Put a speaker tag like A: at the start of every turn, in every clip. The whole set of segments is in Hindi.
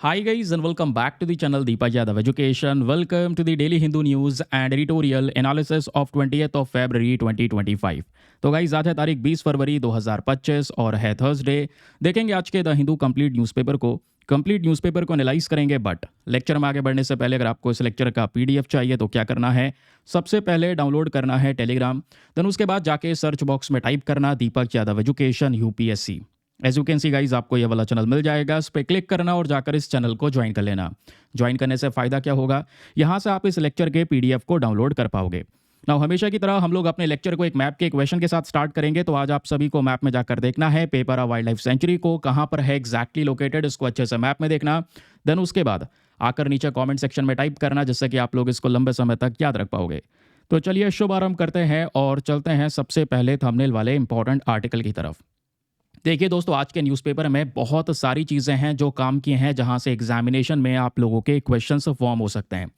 A: Hi guys and welcome back to the channel Deepak Yadav Education. Welcome to the daily Hindu news and editorial analysis of 20th of February 2025. तो गाइज आज है तारीख 20 फरवरी 2025 और है थर्सडे। देखेंगे आज के द हिंदू कंप्लीट न्यूज़पेपर को एनालाइज करेंगे। बट लेक्चर में आगे बढ़ने से पहले अगर आपको इस लेक्चर का पीडीएफ चाहिए तो क्या करना है, सबसे पहले डाउनलोड करना है टेलीग्राम, देन उसके बाद जाके सर्च बॉक्स में टाइप करना Deepak Yadav education UPSC. As you can see guys आपको ये वाला चैनल मिल जाएगा, इस पर क्लिक करना और जाकर इस चैनल को ज्वाइन कर लेना। ज्वाइन करने से फ़ायदा क्या होगा, यहाँ से आप इस लेक्चर के पीडीएफ को डाउनलोड कर पाओगे। नाउ हमेशा की तरह हम लोग अपने लेक्चर को एक मैप के क्वेश्चन के साथ स्टार्ट करेंगे। तो आज आप सभी को मैप में जाकर देखना है पेपरा वाइल्ड लाइफ सेंचुरी को कहाँ पर है एग्जैक्टली लोकेटेड, इसको अच्छे से मैप में देखना। देन उसके बाद आकर नीचे कॉमेंट सेक्शन में टाइप करना जिससे कि आप लोग इसको लंबे समय तक याद रख पाओगे। तो चलिए शुभ आरंभ करते हैं और चलते हैं सबसे पहले थंबनेल वाले इंपॉर्टेंट आर्टिकल की तरफ। देखिए दोस्तों, आज के न्यूज़पेपर में बहुत सारी चीज़ें हैं जो काम की हैं, जहां से एग्जामिनेशन में आप लोगों के क्वेश्चंस फॉर्म हो सकते हैं।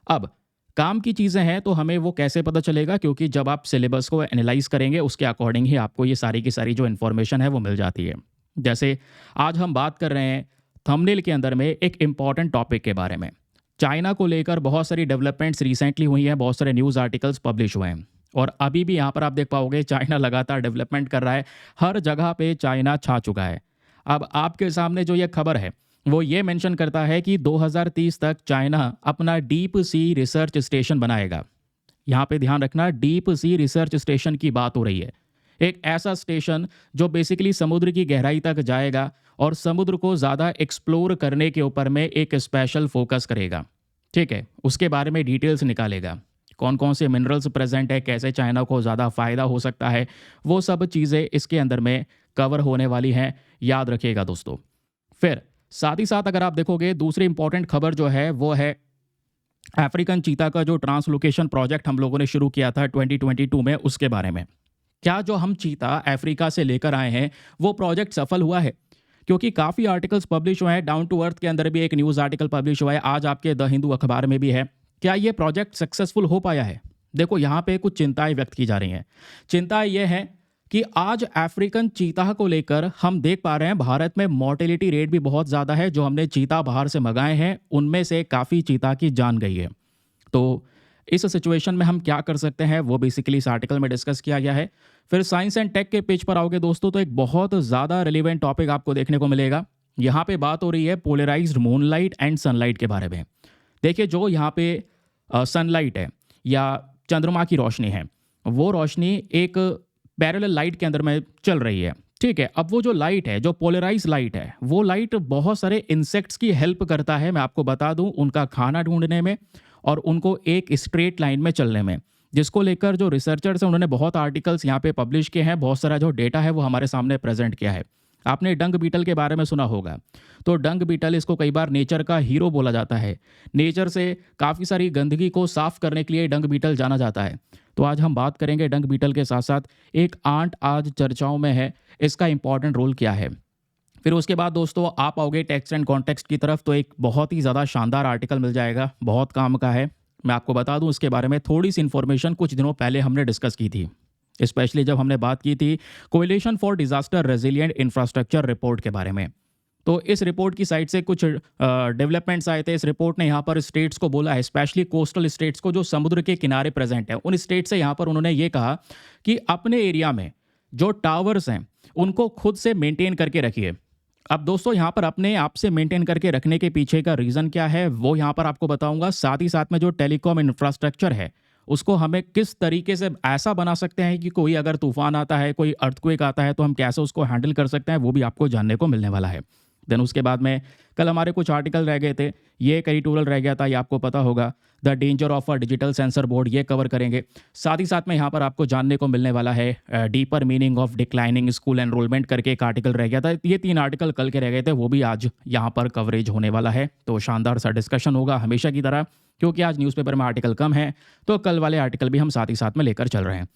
A: अब काम की चीज़ें हैं तो हमें वो कैसे पता चलेगा, क्योंकि जब आप सिलेबस को एनालाइज करेंगे उसके अकॉर्डिंग ही आपको ये सारी की सारी जो इन्फॉर्मेशन है वो मिल जाती है। जैसे आज हम बात कर रहे हैं थंबनेल के अंदर में एक इम्पॉर्टेंट टॉपिक के बारे में। चाइना को लेकर बहुत सारी डेवलपमेंट्स रिसेंटली हुई हैं, बहुत सारे न्यूज़ आर्टिकल्स पब्लिश हुए हैं और अभी भी यहाँ पर आप देख पाओगे चाइना लगातार डेवलपमेंट कर रहा है, हर जगह पे चाइना छा चुका है। अब आपके सामने जो ये खबर है वो ये मेंशन करता है कि 2030 तक चाइना अपना डीप सी रिसर्च स्टेशन बनाएगा। यहाँ पे ध्यान रखना, डीप सी रिसर्च स्टेशन की बात हो रही है। एक ऐसा स्टेशन जो बेसिकली समुद्र की गहराई तक जाएगा और समुद्र को ज़्यादा एक्सप्लोर करने के ऊपर में एक स्पेशल फोकस करेगा। ठीक है, उसके बारे में डिटेल्स निकालेगा, कौन कौन से मिनरल्स प्रेजेंट है, कैसे चाइना को ज़्यादा फ़ायदा हो सकता है, वो सब चीज़ें इसके अंदर में कवर होने वाली हैं, याद रखिएगा दोस्तों। फिर साथ ही साथ अगर आप देखोगे दूसरी इंपॉर्टेंट खबर जो है वो है अफ्रीकन चीता का जो ट्रांसलोकेशन प्रोजेक्ट हम लोगों ने शुरू किया था 2022 में, उसके बारे में। क्या जो हम चीता अफ्रीका से लेकर आए हैं वो प्रोजेक्ट सफल हुआ है? क्योंकि काफ़ी आर्टिकल्स पब्लिश हुए हैं, डाउन टू अर्थ के अंदर भी एक न्यूज़ आर्टिकल पब्लिश हुआ है, आज आपके द हिंदू अखबार में भी है। क्या ये प्रोजेक्ट सक्सेसफुल हो पाया है? देखो यहाँ पे कुछ चिंताएं व्यक्त की जा रही हैं। चिंता ये है कि आज अफ्रीकन चीता को लेकर हम देख पा रहे हैं भारत में मोर्टेलिटी रेट भी बहुत ज़्यादा है। जो हमने चीता बाहर से मंगाए हैं उनमें से काफ़ी चीता की जान गई है। तो इस सिचुएशन में हम क्या कर सकते हैं वो बेसिकली इस आर्टिकल में डिस्कस किया गया है। फिर साइंस एंड टेक के पेज पर आओगे दोस्तों तो एक बहुत ज़्यादा रिलेवेंट टॉपिक आपको देखने को मिलेगा। यहाँ पे बात हो रही है पोलराइज्ड मूनलाइट एंड सनलाइट के बारे में। देखिए, जो यहाँ पे सनलाइट है या चंद्रमा की रोशनी है, वो रोशनी एक पैरेलल लाइट के अंदर में चल रही है। ठीक है, अब वो जो लाइट है, जो पोलराइज लाइट है, वो लाइट बहुत सारे इंसेक्ट्स की हेल्प करता है, मैं आपको बता दूं, उनका खाना ढूंढने में और उनको एक स्ट्रेट लाइन में चलने में। जिसको लेकर जो रिसर्चर्स हैं उन्होंने बहुत आर्टिकल्स यहाँ पे पब्लिश किए हैं, बहुत सारा जो डेटा है वो हमारे सामने प्रेजेंट किया है। आपने डंग बीटल के बारे में सुना होगा, तो डंग बीटल, इसको कई बार नेचर का हीरो बोला जाता है। नेचर से काफ़ी सारी गंदगी को साफ करने के लिए डंग बीटल जाना जाता है। तो आज हम बात करेंगे डंग बीटल के साथ साथ एक आंट आज चर्चाओं में है, इसका इंपॉर्टेंट रोल क्या है। फिर उसके बाद दोस्तों आप आओगे टेक्स्ट एंड कॉन्टेक्स्ट की तरफ, तो एक बहुत ही ज़्यादा शानदार आर्टिकल मिल जाएगा, बहुत काम का है। मैं आपको बता दूं इसके बारे में थोड़ी सी इन्फॉर्मेशन कुछ दिनों पहले हमने डिस्कस की थी, स्पेशली जब हमने बात की थी coalition for disaster resilient infrastructure report के बारे में। तो इस रिपोर्ट की साइड से कुछ डेवलपमेंट्स आए थे। इस रिपोर्ट ने यहाँ पर स्टेट्स को बोला है, स्पेशली कोस्टल स्टेट्स को जो समुद्र के किनारे प्रेजेंट है, उन स्टेट से यहाँ पर उन्होंने ये कहा कि अपने एरिया में जो टावर्स हैं उनको खुद से मेंटेन करके रखिए। अब दोस्तों यहाँ पर अपने आप से मेंटेन करके रखने के पीछे का रीज़न क्या है वो यहाँ पर आपको बताऊंगा। साथ ही साथ में जो टेलीकॉम इंफ्रास्ट्रक्चर है उसको हमें किस तरीके से ऐसा बना सकते हैं कि कोई अगर तूफान आता है, कोई अर्थक्वेक आता है, तो हम कैसे उसको हैंडल कर सकते हैं, वो भी आपको जानने को मिलने वाला है। देन उसके बाद में कल हमारे कुछ आर्टिकल रह गए थे, ये एक एडिटोरियल रह गया था, ये आपको पता होगा, the danger of a digital sensor board, ये कवर करेंगे। साथ ही साथ में यहाँ पर आपको जानने को मिलने वाला है deeper meaning of declining school enrolment करके एक आर्टिकल रह गया था। ये 3 आर्टिकल कल के रह गए थे, वो भी आज यहाँ पर कवरेज होने वाला है। तो शानदार सा डिस्कशन होगा हमेशा की तरह, क्योंकि आज न्यूज़पेपर में आर्टिकल कम है तो कल वाले आर्टिकल भी हम साथ ही साथ में लेकर चल रहे हैं।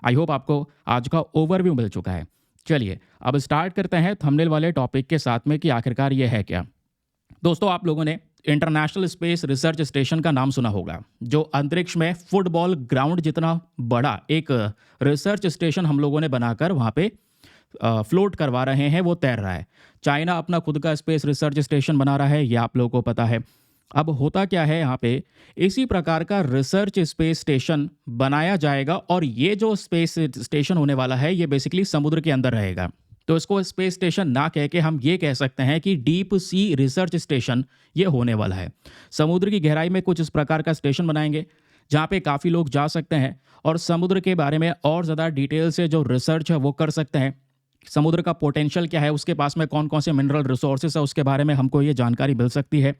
A: आई होप आपको आज का ओवरव्यू मिल चुका है। चलिए अब स्टार्ट करते हैं थंबनेल वाले टॉपिक के साथ में कि आखिरकार ये है क्या। दोस्तों आप लोगों ने इंटरनेशनल स्पेस रिसर्च स्टेशन का नाम सुना होगा, जो अंतरिक्ष में फुटबॉल ग्राउंड जितना बड़ा एक रिसर्च स्टेशन हम लोगों ने बनाकर वहाँ पे फ्लोट करवा रहे हैं वो तैर रहा है। चाइना अपना खुद का स्पेस रिसर्च स्टेशन बना रहा है, ये आप लोगों को पता है। अब होता क्या है यहाँ पे, इसी प्रकार का रिसर्च स्पेस स्टेशन बनाया जाएगा और ये जो स्पेस स्टेशन होने वाला है ये बेसिकली समुद्र के अंदर रहेगा। तो इसको स्पेस स्टेशन ना कह के हम ये कह सकते हैं कि डीप सी रिसर्च स्टेशन ये होने वाला है। समुद्र की गहराई में कुछ इस प्रकार का स्टेशन बनाएंगे जहाँ पे काफ़ी लोग जा सकते हैं और समुद्र के बारे में और ज़्यादा डिटेल से जो रिसर्च है वो कर सकते हैं। समुद्र का पोटेंशियल क्या है, उसके पास में कौन कौन से मिनरल रिसोर्सेस है, उसके बारे में हमको ये जानकारी मिल सकती है।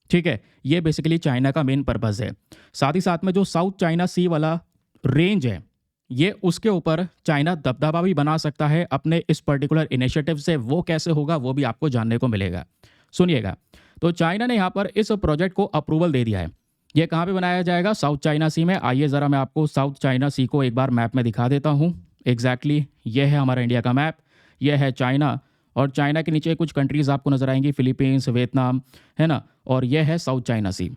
A: ठीक है, ये बेसिकली चाइना का मेन पर्पज़ है। साथ ही साथ में जो साउथ चाइना सी वाला रेंज है, ये उसके ऊपर चाइना दबदबा भी बना सकता है अपने इस पर्टिकुलर इनिशिएटिव से। वो कैसे होगा वो भी आपको जानने को मिलेगा। सुनिएगा, तो चाइना ने यहाँ पर इस प्रोजेक्ट को अप्रूवल दे दिया है। ये कहाँ पे बनाया जाएगा? साउथ चाइना सी में। आइए ज़रा मैं आपको साउथ चाइना सी को एक बार मैप में दिखा देता हूँ। एग्जैक्टली ये है हमारा इंडिया का मैप, ये है चाइना और चाइना के नीचे कुछ कंट्रीज़ आपको नज़र आएंगी, फिलीपींस, वियतनाम, है ना, और ये है साउथ चाइना सी।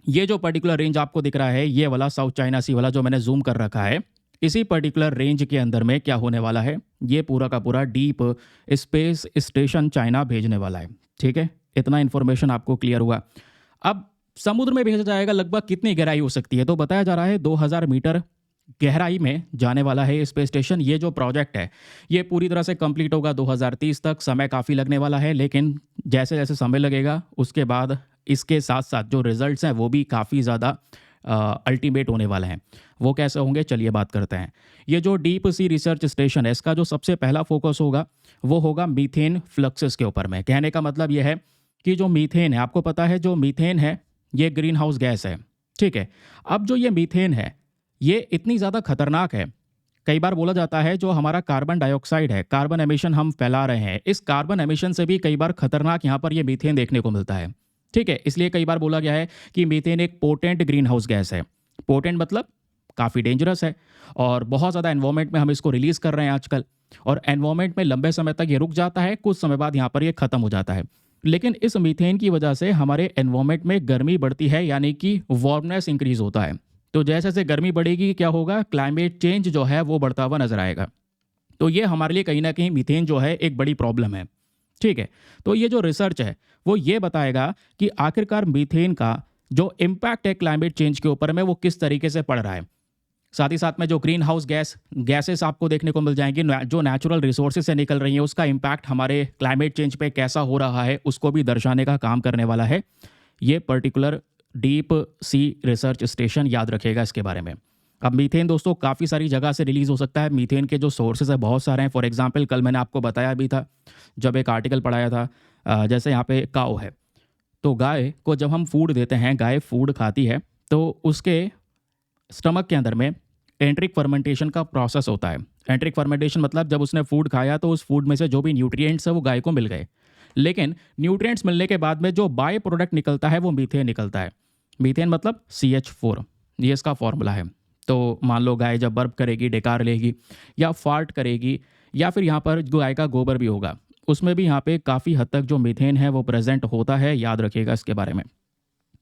A: ये जो पर्टिकुलर रेंज आपको दिख रहा है, ये वाला साउथ चाइना सी वाला जो मैंने जूम कर रखा है, इसी पर्टिकुलर रेंज के अंदर में क्या होने वाला है, ये पूरा का पूरा डीप स्पेस स्टेशन चाइना भेजने वाला है। ठीक है, इतना इन्फॉर्मेशन आपको क्लियर हुआ। अब समुद्र में भेजा जाएगा, लगभग कितनी गहराई हो सकती है? तो बताया जा रहा है 2000 मीटर गहराई में जाने वाला है स्पेस स्टेशन। ये जो प्रोजेक्ट है ये पूरी तरह से कंप्लीट होगा 2030 तक। समय काफ़ी लगने वाला है, लेकिन जैसे जैसे समय लगेगा उसके बाद इसके साथ साथ जो रिजल्ट्स हैं वो भी काफ़ी ज़्यादा अल्टीमेट होने वाले हैं। वो कैसे होंगे, चलिए बात करते हैं। ये जो डीप सी रिसर्च स्टेशन है, इसका जो सबसे पहला फोकस होगा वो होगा मीथेन फ्लक्सेस के ऊपर में। कहने का मतलब ये है कि जो मीथेन है, आपको पता है जो मीथेन है ये ग्रीन हाउस गैस है। ठीक है, अब जो ये मीथेन है ये इतनी ज़्यादा खतरनाक है, कई बार बोला जाता है जो हमारा कार्बन डाइऑक्साइड है, कार्बन एमिशन हम फैला रहे हैं, इस कार्बन एमिशन से भी कई बार खतरनाक यहाँ पर ये मीथेन देखने को मिलता है। ठीक है, इसलिए कई बार बोला गया है कि मीथेन एक पोटेंट ग्रीन हाउस गैस है। पोटेंट मतलब काफ़ी डेंजरस है और बहुत ज़्यादा एनवायरमेंट में हम इसको रिलीज़ कर रहे हैं आजकल, और एनवायरमेंट में लंबे समय तक ये रुक जाता है, कुछ समय बाद यहाँ पर ये ख़त्म हो जाता है। लेकिन इस मीथेन की वजह से हमारे एनवायरमेंट में गर्मी बढ़ती है, यानी कि वार्मनेस इंक्रीज होता है। तो जैसे जैसे गर्मी बढ़ेगी क्या होगा, क्लाइमेट चेंज जो है वो बढ़ता हुआ नजर आएगा। तो ये हमारे लिए कहीं ना कहीं मीथेन जो है एक बड़ी प्रॉब्लम है। ठीक है, तो ये जो रिसर्च है वो ये बताएगा कि आखिरकार मीथेन का जो इम्पैक्ट है क्लाइमेट चेंज के ऊपर में वो किस तरीके से पड़ रहा है। साथ ही साथ में जो ग्रीन हाउस गैसेस आपको देखने को मिल जाएंगी, जो नेचुरल रिसोर्सेज से निकल रही हैं, उसका इम्पैक्ट हमारे क्लाइमेट चेंज पे कैसा हो रहा है उसको भी दर्शाने का काम करने वाला है ये particular deep sea research station. याद रखिएगा इसके बारे में। अब मीथेन दोस्तों काफ़ी सारी जगह से रिलीज़ हो सकता है। मीथेन के जो सोर्सेज है बहुत सारे हैं। फॉर एग्जांपल कल मैंने आपको बताया भी था जब एक आर्टिकल पढ़ाया था, जैसे यहाँ पे काऊ है, तो गाय को जब हम फूड देते हैं, गाय फूड खाती है तो उसके स्टमक के अंदर में एंट्रिक फर्मेंटेशन का प्रोसेस होता है। एंट्रिक फर्मेंटेशन मतलब जब उसने फूड खाया तो उस फूड में से जो भी न्यूट्रिएंट्स है वो गाय को मिल गए, लेकिन न्यूट्रिएंट्स मिलने के बाद में जो बाय प्रोडक्ट निकलता है वो मीथेन निकलता है। मीथेन मतलब CH4, ये इसका फॉर्मूला है। तो मान लो गाय जब बर्प करेगी, डेकार लेगी या फार्ट करेगी, या फिर यहाँ पर गाय का गोबर भी होगा, उसमें भी यहाँ पे काफ़ी हद तक जो मीथेन है वो प्रेजेंट होता है। याद रखिएगा इसके बारे में।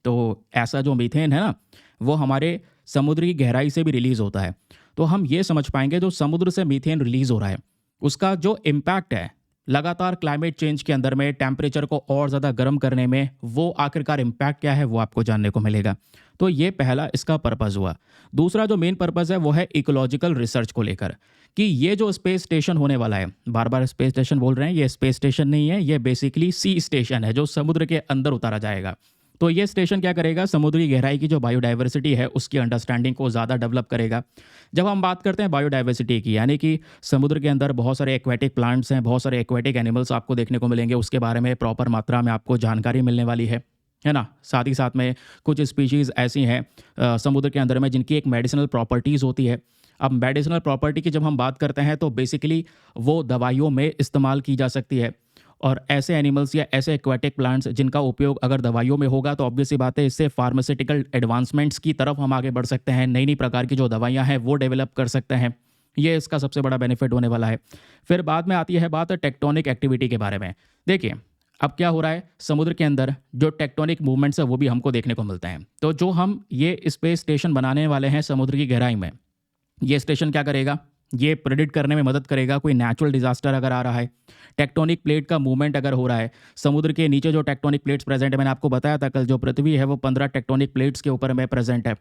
A: तो ऐसा जो मीथेन है ना वो हमारे समुद्र की गहराई से भी रिलीज़ होता है। तो हम ये समझ पाएंगे जो समुद्र से मीथेन रिलीज़ हो रहा है उसका जो इम्पैक्ट है लगातार क्लाइमेट चेंज के अंदर में टेम्परेचर को और ज़्यादा गर्म करने में, वो आखिरकार इम्पैक्ट क्या है वो आपको जानने को मिलेगा। तो ये पहला इसका पर्पज़ हुआ। दूसरा जो मेन पर्पज़ है वो है इकोलॉजिकल रिसर्च को लेकर, कि ये जो स्पेस स्टेशन होने वाला है, बार बार स्पेस स्टेशन बोल रहे हैं, ये स्पेस स्टेशन नहीं है, ये बेसिकली सी स्टेशन है जो समुद्र के अंदर उतारा जाएगा। तो ये स्टेशन क्या करेगा, समुद्री गहराई की जो बायोडाइवर्सिटी है उसकी अंडरस्टैंडिंग को ज़्यादा डेवलप करेगा। जब हम बात करते हैं बायोडाइवर्सिटी की, यानी कि समुद्र के अंदर बहुत सारे एक्वेटिक प्लांट्स हैं, बहुत सारे एक्वेटिक एनिमल्स आपको देखने को मिलेंगे, उसके बारे में प्रॉपर मात्रा में आपको जानकारी मिलने वाली है ना। साथ ही साथ में कुछ स्पीशीज़ ऐसी हैं समुद्र के अंदर में जिनकी एक मेडिसिनल प्रॉपर्टीज़ होती है। अब मेडिसिनल प्रॉपर्टी की जब हम बात करते हैं तो बेसिकली वो दवाइयों में इस्तेमाल की जा सकती है, और ऐसे एनिमल्स या ऐसे एक्वेटिक प्लांट्स जिनका उपयोग अगर दवाइयों में होगा तो ऑब्वियस सी बात है इससे फार्मास्यूटिकल एडवांसमेंट्स की तरफ हम आगे बढ़ सकते हैं, नई नई प्रकार की जो दवाइयाँ हैं वो डेवलप कर सकते हैं। ये इसका सबसे बड़ा बेनिफिट होने वाला है। फिर बाद में आती है बात टेक्टोनिक एक्टिविटी के बारे में। देखिए अब क्या हो रहा है, समुद्र के अंदर जो टेक्टोनिक मूवमेंट्स है वो भी हमको देखने को मिलते हैं। तो जो हम ये स्पेस स्टेशन बनाने वाले हैं समुद्र की गहराई में, ये स्टेशन क्या करेगा, ये प्रेडिक्ट करने में मदद करेगा कोई नेचुरल डिजास्टर अगर आ रहा है, टेक्टोनिक प्लेट का मूवमेंट अगर हो रहा है, समुद्र के नीचे जो टेक्टोनिक प्लेट्स प्रेजेंट है, मैंने आपको बताया था कल, जो पृथ्वी है वो 15 टेक्टोनिक प्लेट्स के ऊपर में प्रेजेंट है।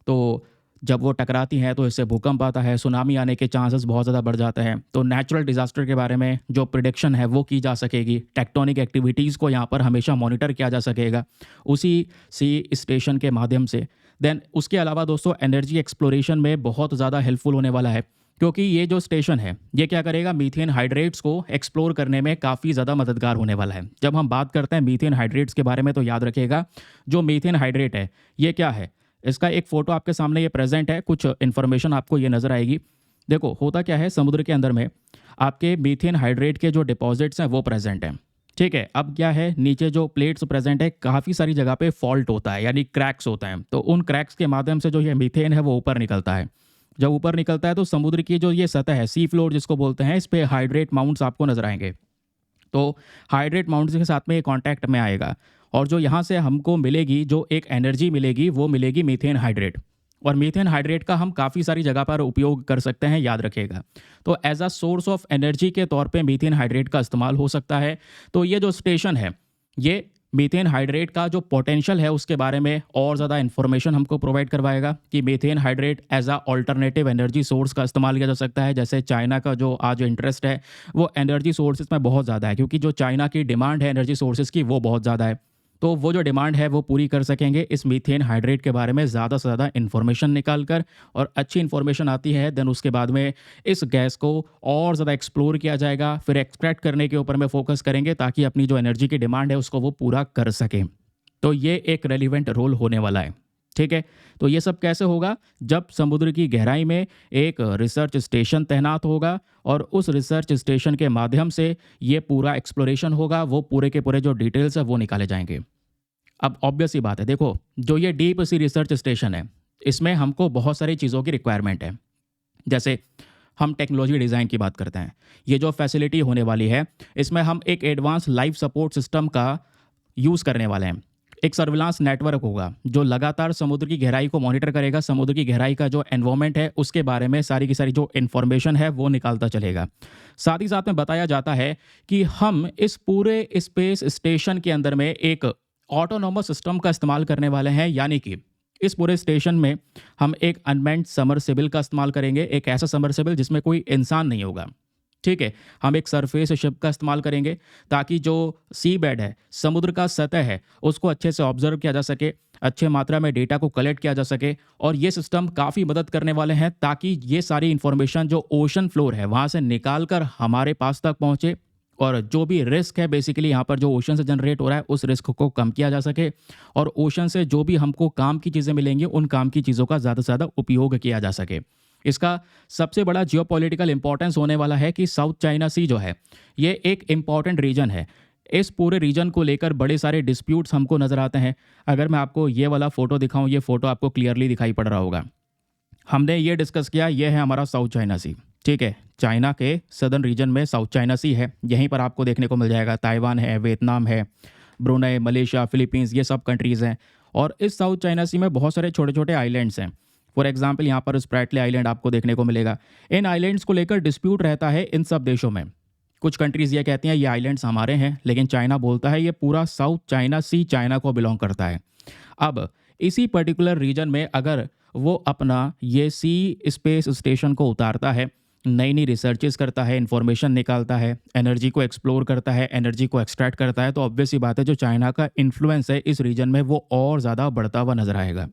A: तो जब वो टकराती हैं तो इससे भूकंप आता है, सुनामी आने के चांसेस बहुत ज़्यादा बढ़ जाते हैं। तो नेचुरल डिजास्टर के बारे में जो प्रिडिक्शन है वो की जा सकेगी, टेक्टोनिक एक्टिविटीज़ को यहाँ पर हमेशा मॉनिटर किया जा सकेगा उसी सी स्टेशन के माध्यम से। देन उसके अलावा दोस्तों एनर्जी एक्सप्लोरेशन में बहुत ज़्यादा हेल्पफुल होने वाला है, क्योंकि ये जो स्टेशन है ये क्या करेगा, मीथेन हाइड्रेट्स को एक्सप्लोर करने में काफ़ी ज़्यादा मददगार होने वाला है। जब हम बात करते हैं मीथेन हाइड्रेट्स के बारे में तो याद रखिएगा जो मीथेन हाइड्रेट है ये क्या है, इसका एक फ़ोटो आपके सामने ये प्रेजेंट है, कुछ इन्फॉर्मेशन आपको ये नज़र आएगी। देखो होता क्या है, समुद्र के अंदर में आपके मीथेन हाइड्रेट के जो डिपॉजिट्स हैं वो प्रेजेंट हैं। ठीक है, अब क्या है, नीचे जो प्लेट्स प्रेजेंट है काफ़ी सारी जगह पे फॉल्ट होता है, यानी क्रैक्स होते हैं। तो उन क्रैक्स के माध्यम से जो ये मीथेन है वो ऊपर निकलता है। जब ऊपर निकलता है तो समुद्र की जो ये सतह है, सी फ्लोर जिसको बोलते हैं, इस पे हाइड्रेट माउंट्स आपको नजर आएंगे। तो हाइड्रेट माउंट्स के साथ में ये कांटेक्ट में आएगा और जो यहाँ से हमको मिलेगी, जो एक एनर्जी मिलेगी, वो मिलेगी मीथेन हाइड्रेट। और मीथेन हाइड्रेट का हम काफ़ी सारी जगह पर उपयोग कर सकते हैं, याद रखिएगा। तो as a source of energy के तौर पे मीथेन हाइड्रेट का इस्तेमाल हो सकता है। तो ये जो स्टेशन है ये मीथेन हाइड्रेट का जो पोटेंशियल है उसके बारे में और ज़्यादा इन्फॉर्मेशन हमको प्रोवाइड करवाएगा कि methane hydrate as a alternative energy source का इस्तेमाल किया जा सकता है। जैसे चाइना का जो आज इंटरेस्ट है वो एनर्जी सोर्सेज में बहुत ज़्यादा है, क्योंकि जो चाइना की डिमांड है एनर्जी सोर्सेज की वो बहुत ज़्यादा है। तो वो जो डिमांड है वो पूरी कर सकेंगे इस मीथेन हाइड्रेट के बारे में ज़्यादा से ज़्यादा इन्फॉर्मेशन निकाल कर। और अच्छी इन्फॉर्मेशन आती है देन उसके बाद में इस गैस को और ज़्यादा एक्सप्लोर किया जाएगा, फिर एक्सट्रैक्ट करने के ऊपर में फोकस करेंगे ताकि अपनी जो एनर्जी की डिमांड है उसको वो पूरा कर सकें। तो ये एक रेलिवेंट रोल होने वाला है। ठीक है, तो ये सब कैसे होगा, जब समुद्र की गहराई में एक रिसर्च स्टेशन तैनात होगा और उस रिसर्च स्टेशन के माध्यम से ये पूरा एक्सप्लोरेशन होगा, वो पूरे के पूरे जो डिटेल्स है वो निकाले जाएंगे। अब ऑब्वियस सी बात है, देखो जो ये डीप सी रिसर्च स्टेशन है इसमें हमको बहुत सारी चीज़ों की रिक्वायरमेंट है। जैसे हम टेक्नोलॉजी डिज़ाइन की बात करते हैं, ये जो फैसिलिटी होने वाली है इसमें हम एक एडवांस लाइफ सपोर्ट सिस्टम का यूज़ करने वाले हैं। एक सर्विलांस नेटवर्क होगा जो लगातार समुद्र की गहराई को मॉनिटर करेगा, समुद्र की गहराई का जो एनवायरनमेंट है उसके बारे में सारी की सारी जो इन्फॉर्मेशन है वो निकालता चलेगा। साथ ही साथ में बताया जाता है कि हम इस पूरे स्पेस स्टेशन के अंदर में एक ऑटोनोमस सिस्टम का इस्तेमाल करने वाले हैं, यानी कि इस पूरे स्टेशन में हम एक अनमैन्ड समरसेबल का इस्तेमाल करेंगे, एक ऐसा समरसेबल जिसमें कोई इंसान नहीं होगा। ठीक है, हम एक सरफेस शिप का इस्तेमाल करेंगे ताकि जो सी बेड है, समुद्र का सतह है, उसको अच्छे से ऑब्जर्व किया जा सके, अच्छे मात्रा में डेटा को कलेक्ट किया जा सके। और ये सिस्टम काफ़ी मदद करने वाले हैं ताकि ये सारी इन्फॉर्मेशन जो ओशन फ्लोर है वहाँ से निकाल कर हमारे पास तक पहुँचे और जो भी रिस्क है बेसिकली यहाँ पर जो ओशन से जनरेट हो रहा है उस रिस्क को कम किया जा सके और ओशन से जो भी हमको काम की चीज़ें मिलेंगी उन काम की चीज़ों का ज़्यादा से ज़्यादा उपयोग किया जा सके। इसका सबसे बड़ा जियोपॉलिटिकल इंपॉर्टेंस होने वाला है कि साउथ चाइना सी जो है ये एक इम्पॉर्टेंट रीजन है। इस पूरे रीजन को लेकर बड़े सारे डिस्प्यूट्स हमको नज़र आते हैं। अगर मैं आपको ये वाला फ़ोटो दिखाऊं, ये फ़ोटो आपको क्लियरली दिखाई पड़ रहा होगा। हमने ये डिस्कस किया, ये है हमारा साउथ चाइना सी। ठीक है, चाइना के सदर्न रीजन में साउथ चाइना सी है, यहीं पर आपको देखने को मिल जाएगा। ताइवान है, वियतनाम है, ब्रुनेई, मलेशिया, फिलीपींस, ये सब कंट्रीज़ हैं। और इस साउथ चाइना सी में बहुत सारे छोटे छोटे आइलैंड्स हैं। फॉर एग्जाम्पल यहाँ पर स्प्रैटली आइलैंड आपको देखने को मिलेगा। इन आइलैंड्स को लेकर डिस्प्यूट रहता है इन सब देशों में। कुछ कंट्रीज़ ये कहती हैं ये आइलैंड्स हमारे हैं, लेकिन चाइना बोलता है ये पूरा साउथ चाइना सी चाइना को बिलोंग करता है। अब इसी पर्टिकुलर रीजन में अगर वो अपना ये सी स्पेस स्टेशन को उतारता है, नई नई रिसर्चेस करता है, इंफॉर्मेशन निकालता है, एनर्जी को एक्सप्लोर करता है, एनर्जी को एक्सट्रैक्ट करता है, तो ऑब्वियस ही बात है जो चाइना का इन्फ्लुएंस है इस रीजन में वो और ज़्यादा बढ़ता हुआ नजर आएगा।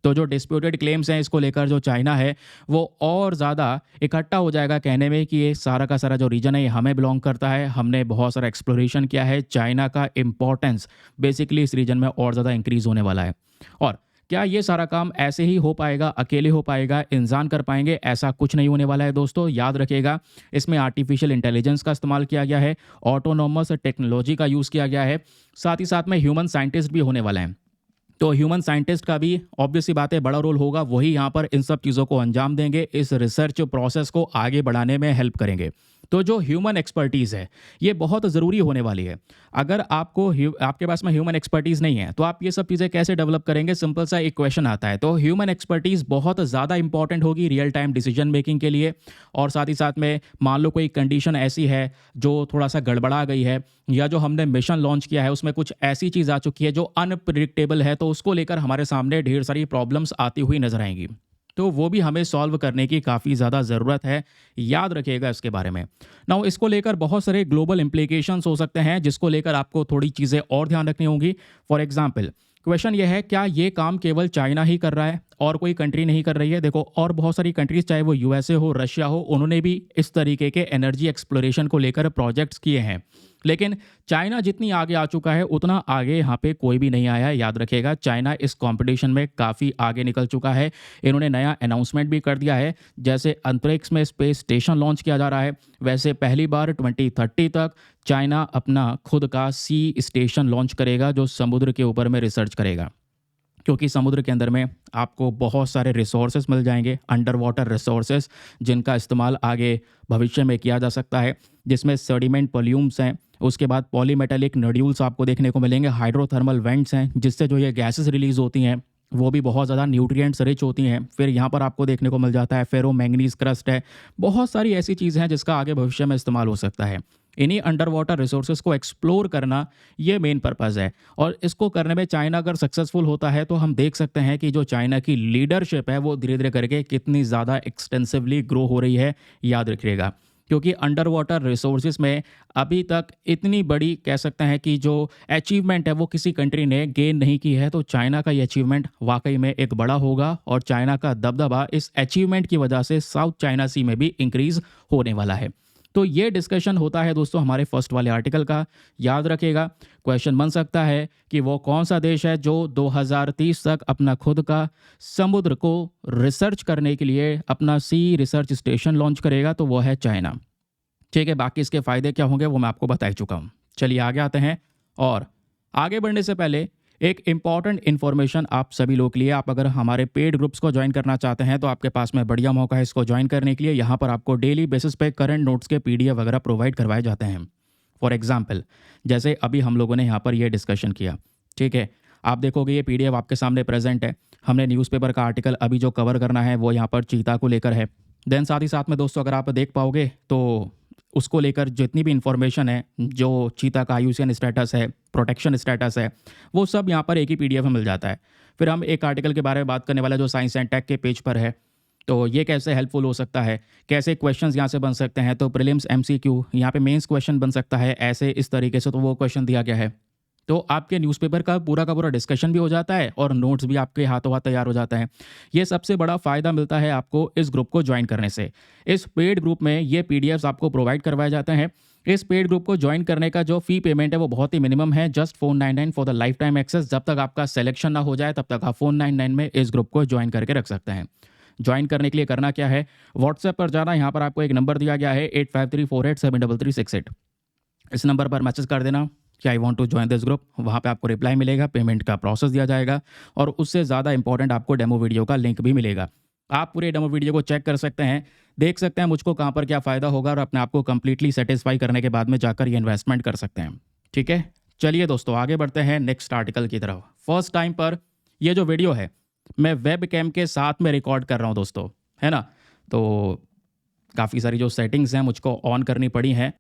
A: तो जो डिस्प्यूटेड क्लेम्स हैं इसको लेकर जो चाइना है वो और ज़्यादा इकट्ठा हो जाएगा कहने में कि ये सारा का सारा जो रीजन है ये हमें बिलोंग करता है, हमने बहुत सारा एक्सप्लोरेशन किया है। चाइना का इम्पोर्टेंस बेसिकली इस रीजन में और ज़्यादा इंक्रीज होने वाला है। और क्या ये सारा काम ऐसे ही हो पाएगा, अकेले हो पाएगा, इंसान कर पाएंगे? ऐसा कुछ नहीं होने वाला है दोस्तों, याद रखिएगा। इसमें आर्टिफिशियल इंटेलिजेंस का इस्तेमाल किया गया है, ऑटोनोमस टेक्नोलॉजी का यूज़ किया गया है, साथ ही साथ में ह्यूमन साइंटिस्ट भी होने वाले हैं। तो ह्यूमन साइंटिस्ट का भी ऑब्वियस सी बात है बड़ा रोल होगा, वही यहाँ पर इन सब चीज़ों को अंजाम देंगे, इस रिसर्च प्रोसेस को आगे बढ़ाने में हेल्प करेंगे। तो जो ह्यूमन एक्सपर्टीज़ है, ये बहुत ज़रूरी होने वाली है। अगर आपके पास में ह्यूमन एक्सपर्टीज़ नहीं है, तो आप ये सब चीज़ें कैसे डेवलप करेंगे? सिंपल सा एक क्वेश्चन आता है। तो ह्यूमन एक्सपर्टीज़ बहुत ज़्यादा इंपॉर्टेंट होगी रियल टाइम डिसीजन मेकिंग के लिए। और साथ ही साथ में मान लो कोई कंडीशन ऐसी है जो थोड़ा-सा गड़बड़ा गई है, या जो हमने मिशन लॉन्च किया है उसमें कुछ ऐसी चीज़ आ चुकी है जो अनप्रेडिक्टेबल है, तो उसको लेकर हमारे सामने ढेर सारी प्रॉब्लम्स आती हुई नज़र आएँगी। तो वो भी हमें सॉल्व करने की काफ़ी ज़्यादा ज़रूरत है, याद रखिएगा इसके बारे में। नाउ इसको लेकर बहुत सारे ग्लोबल इम्प्लीकेशंस हो सकते हैं, जिसको लेकर आपको थोड़ी चीज़ें और ध्यान रखनी होंगी। फॉर एग्ज़ाम्पल, क्वेश्चन ये है, क्या ये काम केवल चाइना ही कर रहा है और कोई कंट्री नहीं कर रही है? देखो, और बहुत सारी कंट्रीज़, चाहे वो यूएसए हो, रशिया हो, उन्होंने भी इस तरीके के एनर्जी एक्सप्लोरेशन को लेकर प्रोजेक्ट्स किए हैं। लेकिन चाइना जितनी आगे आ चुका है, उतना आगे यहाँ पे कोई भी नहीं आया है। याद रखिएगा, चाइना इस कॉम्पिटिशन में काफ़ी आगे निकल चुका है। इन्होंने नया अनाउंसमेंट भी कर दिया है, जैसे अंतरिक्ष में स्पेस स्टेशन लॉन्च किया जा रहा है, वैसे पहली बार 2030 तक चाइना अपना खुद का सी स्टेशन लॉन्च करेगा, जो समुद्र के ऊपर में रिसर्च करेगा। क्योंकि समुद्र के अंदर में आपको बहुत सारे रिसोर्सेज मिल जाएंगे, अंडर वाटर रिसोर्सेज, जिनका इस्तेमाल आगे भविष्य में किया जा सकता है, जिसमें सेडिमेंट पॉल्यूम्स हैं। उसके बाद पॉलीमेटेलिक नोड्यूल्स आपको देखने को मिलेंगे, हाइड्रोथर्मल वेंट्स हैं, जिससे जो ये गैसेस रिलीज होती हैं वो भी बहुत ज़्यादा न्यूट्रिएंट्स रिच होती हैं। फिर यहाँ पर आपको देखने को मिल जाता है फेरो मैंगनीज क्रस्ट है। बहुत सारी ऐसी चीज़ें हैं जिसका आगे भविष्य में इस्तेमाल हो सकता है। इन्हीं अंडर वाटर रिसोर्सेज को एक्सप्लोर करना, ये मेन पर्पज़ है। और इसको करने में चाइना अगर सक्सेसफुल होता है, तो हम देख सकते हैं कि जो चाइना की लीडरशिप है वो धीरे धीरे करके कितनी ज़्यादा एक्सटेंसिवली ग्रो हो रही है, याद रखिएगा। क्योंकि अंडर वाटर रिसोर्सेज में अभी तक इतनी बड़ी, कह सकते हैं कि जो अचीवमेंट है वो किसी कंट्री ने गेन नहीं की है। तो चाइना का ये अचीवमेंट वाकई में एक बड़ा होगा, और चाइना का दबदबा इस अचीवमेंट की वजह से साउथ चाइना सी में भी इंक्रीज होने वाला है। तो ये डिस्कशन होता है दोस्तों हमारे फर्स्ट वाले आर्टिकल का। याद रखिएगा, क्वेश्चन बन सकता है कि वो कौन सा देश है जो 2030 तक अपना खुद का समुद्र को रिसर्च करने के लिए अपना सी रिसर्च स्टेशन लॉन्च करेगा, तो वो है चाइना। ठीक है, बाकी इसके फ़ायदे क्या होंगे वो मैं आपको बता ही चुका हूँ। चलिए आगे आते हैं, और आगे बढ़ने से पहले एक इम्पॉर्टेंट इन्फॉर्मेशन आप सभी लोग के लिए। आप अगर हमारे पेड ग्रुप्स को ज्वाइन करना चाहते हैं, तो आपके पास में बढ़िया मौका है इसको ज्वाइन करने के लिए। यहाँ पर आपको डेली बेसिस पे करंट नोट्स के पीडीएफ वगैरह प्रोवाइड करवाए जाते हैं। फॉर एग्जाम्पल, जैसे अभी हम लोगों ने यहाँ पर ये डिस्कशन किया, ठीक है, आप देखोगे ये पीडीएफ आपके सामने प्रेजेंट है। हमने न्यूज़पेपर का आर्टिकल अभी जो कवर करना है वो यहाँ पर चीता को लेकर है। देन साथ ही साथ में दोस्तों, अगर आप देख पाओगे तो उसको लेकर जितनी भी इंफॉर्मेशन है, जो चीता का आईयूसीएन स्टेटस है, प्रोटेक्शन स्टेटस है, वो सब यहाँ पर एक ही पीडीएफ में मिल जाता है। फिर हम एक आर्टिकल के बारे में बात करने वाला जो साइंस एंड टेक के पेज पर है, तो ये कैसे हेल्पफुल हो सकता है, कैसे क्वेश्चंस यहाँ से बन सकते हैं। तो प्रीलिम्स एमसीक्यू, यहाँ पे मेंस क्वेश्चन बन सकता है ऐसे इस तरीके से, तो वो क्वेश्चन दिया गया है। तो आपके न्यूज़पेपर का पूरा डिस्कशन भी हो जाता है, और नोट्स भी आपके हाथों हाथ तैयार हो जाता है। ये सबसे बड़ा फ़ायदा मिलता है आपको इस ग्रुप को ज्वाइन करने से। इस पेड ग्रुप में ये पीडीएफ्स आपको प्रोवाइड करवाए जाते हैं। इस पेड ग्रुप को ज्वाइन करने का जो फ़ी पेमेंट है वो बहुत ही मिनिमम है, just 499 for the life time access. जब तक आपका सिलेक्शन ना हो जाए तब तक आप 499 में इस ग्रुप को ज्वाइन करके रख सकते हैं। ज्वाइन करने के लिए करना क्या है, व्हाट्सएप पर जाना, यहाँ पर आपको एक नंबर दिया गया है 8534873368। इस नंबर पर मैसेज कर देना कि I want to join this group. वहाँ पे आपको रिप्लाई मिलेगा, पेमेंट का प्रोसेस दिया जाएगा, और उससे ज़्यादा इंपॉर्टेंट आपको डेमो वीडियो का लिंक भी मिलेगा। आप पूरे डेमो वीडियो को चेक कर सकते हैं, देख सकते हैं मुझको कहाँ पर क्या फ़ायदा होगा, और अपने आप को कंप्लीटली सेटिस्फाई करने के बाद में जाकर ये इन्वेस्टमेंट कर सकते हैं। ठीक है, चलिए दोस्तों आगे बढ़ते हैं नेक्स्ट आर्टिकल की तरफ। फर्स्ट टाइम पर ये जो वीडियो है मैं वेब कैम के साथ में रिकॉर्ड कर रहा हूँ दोस्तों, है ना। तो काफ़ी सारी जो सेटिंग्स हैं मुझको ऑन करनी पड़ी हैं।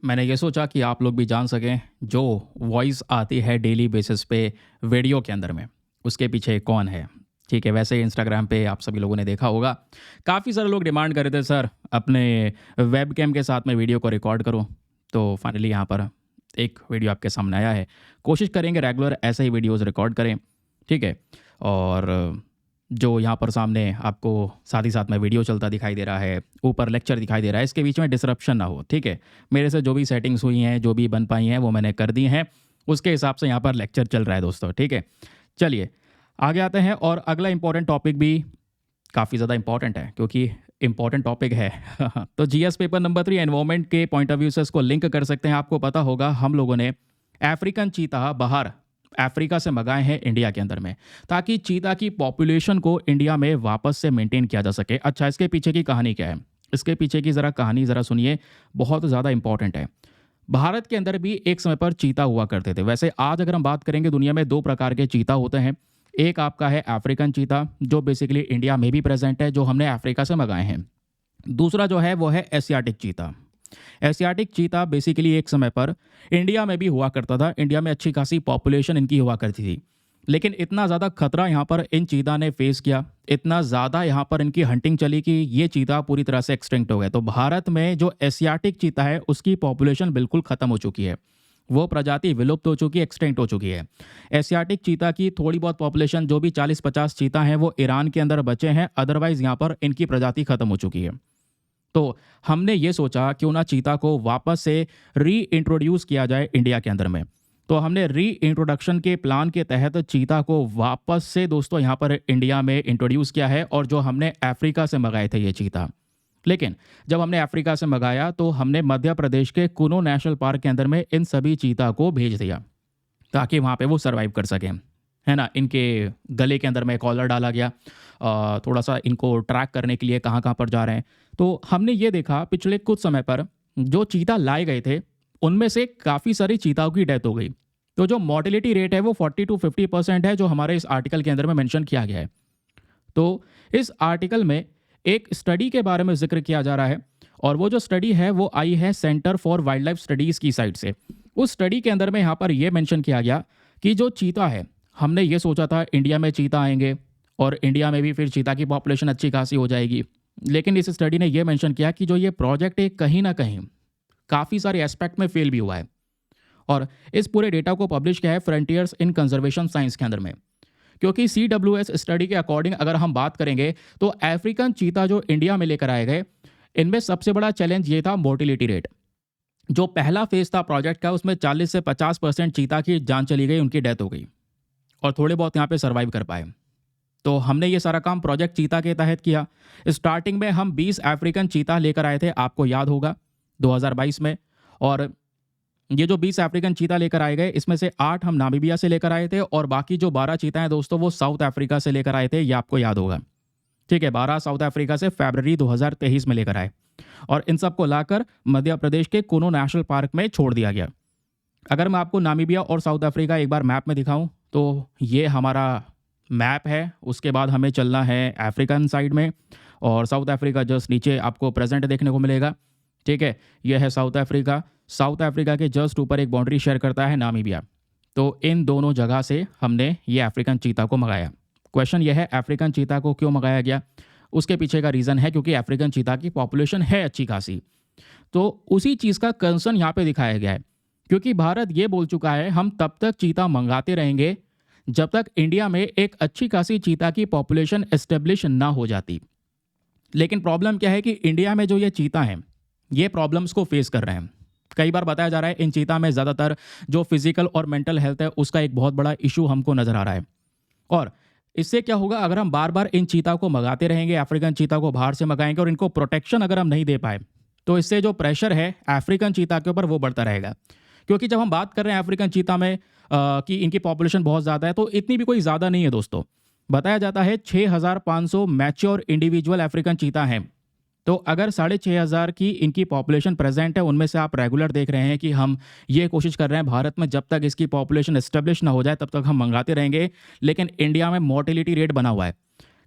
A: मैंने ये सोचा कि आप लोग भी जान सकें, जो वॉइस आती है डेली बेसिस पे वीडियो के अंदर में, उसके पीछे कौन है। ठीक है, वैसे इंस्टाग्राम पे आप सभी लोगों ने देखा होगा, काफ़ी सारे लोग डिमांड कर रहे थे, सर अपने वेब कैम के साथ में वीडियो को रिकॉर्ड करो। तो फाइनली यहाँ पर एक वीडियो आपके सामने आया है। कोशिश करेंगे रेगुलर ऐसे ही वीडियोज़ रिकॉर्ड करें, ठीक है। और जो यहाँ पर सामने आपको साथ ही साथ में वीडियो चलता दिखाई दे रहा है, ऊपर लेक्चर दिखाई दे रहा है, इसके बीच में डिसरप्शन ना हो, ठीक है। मेरे से जो भी सेटिंग्स हुई हैं, जो भी बन पाई हैं, वो मैंने कर दी हैं, उसके हिसाब से यहाँ पर लेक्चर चल रहा है दोस्तों, ठीक है। चलिए आगे आते हैं, और अगला इंपॉर्टेंट टॉपिक भी काफ़ी ज़्यादा इंपॉर्टेंट है, क्योंकि इंपॉर्टेंट टॉपिक है। तो जीएस पेपर नंबर 3 एनवायरमेंट के पॉइंट ऑफ व्यू से इसको लिंक कर सकते हैं। आपको पता होगा हम लोगों ने अफ्रीकन चीता बाहर अफ्रीका से मंगाए हैं इंडिया के अंदर में, ताकि चीता की पॉपुलेशन को इंडिया में वापस से मेंटेन किया जा सके। अच्छा, इसके पीछे की कहानी क्या है? इसके पीछे की ज़रा कहानी ज़रा सुनिए, बहुत ज़्यादा इंपॉर्टेंट है। भारत के अंदर भी एक समय पर चीता हुआ करते थे। वैसे आज अगर हम बात करेंगे, दुनिया में 2 प्रकार के चीता होते हैं। एक आपका है अफ्रीकन चीता, जो बेसिकली इंडिया में भी प्रेज़ेंट है, जो हमने अफ्रीका से मँगाए हैं। दूसरा जो है वो है Asiatic cheetah. Asiatic cheetah basically एक समय पर इंडिया में भी हुआ करता था। इंडिया में अच्छी खासी पॉपुलेशन इनकी हुआ करती थी। लेकिन इतना ज़्यादा खतरा यहाँ पर इन चीता ने फेस किया, इतना ज़्यादा यहाँ पर इनकी हंटिंग चली कि ये चीता पूरी तरह से एक्सटिंक्ट हो गए। तो भारत में जो एशियाटिक चीता है उसकी पॉपुलेशन बिल्कुल ख़त्म हो चुकी है। वो प्रजाति विलुप्त हो चुकी है, एक्सटिंक्ट हो चुकी है। एशियाटिक चीता की थोड़ी बहुत पॉपुलेशन, जो भी 40-50 चीता हैं, वो ईरान के अंदर बचे हैं। अदरवाइज़ यहाँ पर इनकी प्रजाति ख़त्म हो चुकी है। तो हमने ये सोचा क्यों ना चीता को वापस से री इंट्रोड्यूस किया जाए इंडिया के अंदर में। तो हमने री इंट्रोडक्शन के प्लान के तहत चीता को वापस से दोस्तों यहाँ पर इंडिया में इंट्रोड्यूस किया है, और जो हमने अफ्रीका से मंगाए थे ये चीता। लेकिन जब हमने अफ्रीका से मंगाया तो हमने मध्य प्रदेश के कुनो नेशनल पार्क के अंदर में इन सभी चीता को भेज दिया, ताकि वहाँ पे वो सर्वाइव कर सकें, है ना। इनके गले के अंदर में कॉलर डाला गया, थोड़ा सा इनको ट्रैक करने के लिए कहाँ कहाँ पर जा रहे हैं। तो हमने ये देखा पिछले कुछ समय पर जो चीता लाए गए थे उनमें से काफ़ी सारी चीताओं की डेथ हो गई। तो जो मॉर्टेलिटी रेट है वो 40 to 50% है, जो हमारे इस आर्टिकल के अंदर में मेंशन किया गया है। तो इस आर्टिकल में एक स्टडी के बारे में जिक्र किया जा रहा है, और वो जो स्टडी है वो आई है centre for wild life studies की साइड से। उस स्टडी के अंदर में यहाँ पर यह मेंशन किया गया कि जो चीता है, हमने ये सोचा था इंडिया में चीता आएंगे और इंडिया में भी फिर चीता की पॉपुलेशन अच्छी खासी हो जाएगी। लेकिन इस स्टडी ने यह मेंशन किया कि जो ये प्रोजेक्ट है कहीं ना कहीं काफ़ी सारे एस्पेक्ट में फेल भी हुआ है, और इस पूरे डेटा को पब्लिश किया है फ्रंटियर्स इन कंजर्वेशन साइंस के अंदर में। क्योंकि CWS स्टडी के अकॉर्डिंग अगर हम बात करेंगे तो अफ्रीकन चीता जो इंडिया में लेकर आए गए, इनमें सबसे बड़ा चैलेंज ये था मोर्टिलिटी रेट। जो पहला फेज था प्रोजेक्ट का, उसमें 40 से 50% चीता की जान चली गई, उनकी डेथ हो गई, और थोड़े बहुत यहाँ पे सर्वाइव कर पाए। तो हमने ये सारा काम प्रोजेक्ट चीता के तहत किया। स्टार्टिंग में हम 20 अफ्रीकन चीता लेकर आए थे, आपको याद होगा 2022 में। और ये जो 20 अफ्रीकन चीता लेकर आए गए, इसमें से 8 हम नामीबिया से लेकर आए थे, और बाकी जो 12 चीता हैं दोस्तों वो साउथ अफ्रीका से लेकर आए थे, ये आपको याद होगा। ठीक है, 12 साउथ अफ्रीका से फरवरी 2023 में लेकर आए, और इन सबको लाकर मध्य प्रदेश के कुनो नेशनल पार्क में छोड़ दिया गया। अगर मैं आपको नामीबिया और साउथ अफ्रीका एक बार मैप में दिखाऊं तो ये हमारा मैप है। उसके बाद हमें चलना है अफ्रीकन साइड में, और साउथ अफ्रीका जस्ट नीचे आपको प्रेजेंट देखने को मिलेगा। ठीक है, यह है साउथ अफ्रीका। साउथ अफ्रीका के जस्ट ऊपर एक बाउंड्री शेयर करता है नामीबिया। तो इन दोनों जगह से हमने ये अफ्रीकन चीता को मंगाया। क्वेश्चन यह है अफ्रीकन चीता को क्यों मंगाया गया? उसके पीछे का रीज़न है क्योंकि अफ्रीकन चीता की पॉपुलेशन है अच्छी खासी। तो उसी चीज़ का कंसर्न यहाँ पे दिखाया गया है, क्योंकि भारत ये बोल चुका है हम तब तक चीता मंगाते रहेंगे जब तक इंडिया में एक अच्छी खासी चीता की पॉपुलेशन एस्टेब्लिश ना हो जाती। लेकिन प्रॉब्लम क्या है कि इंडिया में जो ये चीता हैं ये प्रॉब्लम्स को फेस कर रहे हैं। कई बार बताया जा रहा है इन चीता में ज़्यादातर जो फिजिकल और मेंटल हेल्थ है उसका एक बहुत बड़ा इशू हमको नज़र आ रहा है। और इससे क्या होगा, अगर हम बार बार इन चीता को मंगाते रहेंगे, अफ्रीकन चीता को बाहर से मंगाएंगे, और इनको प्रोटेक्शन अगर हम नहीं दे पाए, तो इससे जो प्रेशर है अफ्रीकन चीता के ऊपर वो बढ़ता रहेगा। क्योंकि जब हम बात कर रहे हैं अफ्रीकन चीता में कि इनकी पॉपुलेशन बहुत ज़्यादा है, तो इतनी भी कोई ज़्यादा नहीं है दोस्तों। बताया जाता है 6500 मैच्योर इंडिविजुअल अफ्रीकन चीता हैं। तो अगर 6500 की इनकी पॉपुलेशन प्रेजेंट है, उनमें से आप रेगुलर देख रहे हैं कि हम ये कोशिश कर रहे हैं भारत में जब तक इसकी पॉपुलेशन एस्टेब्लिश ना हो जाए तब तक हम मंगाते रहेंगे। लेकिन इंडिया में मोर्टेलिटी रेट बना हुआ है,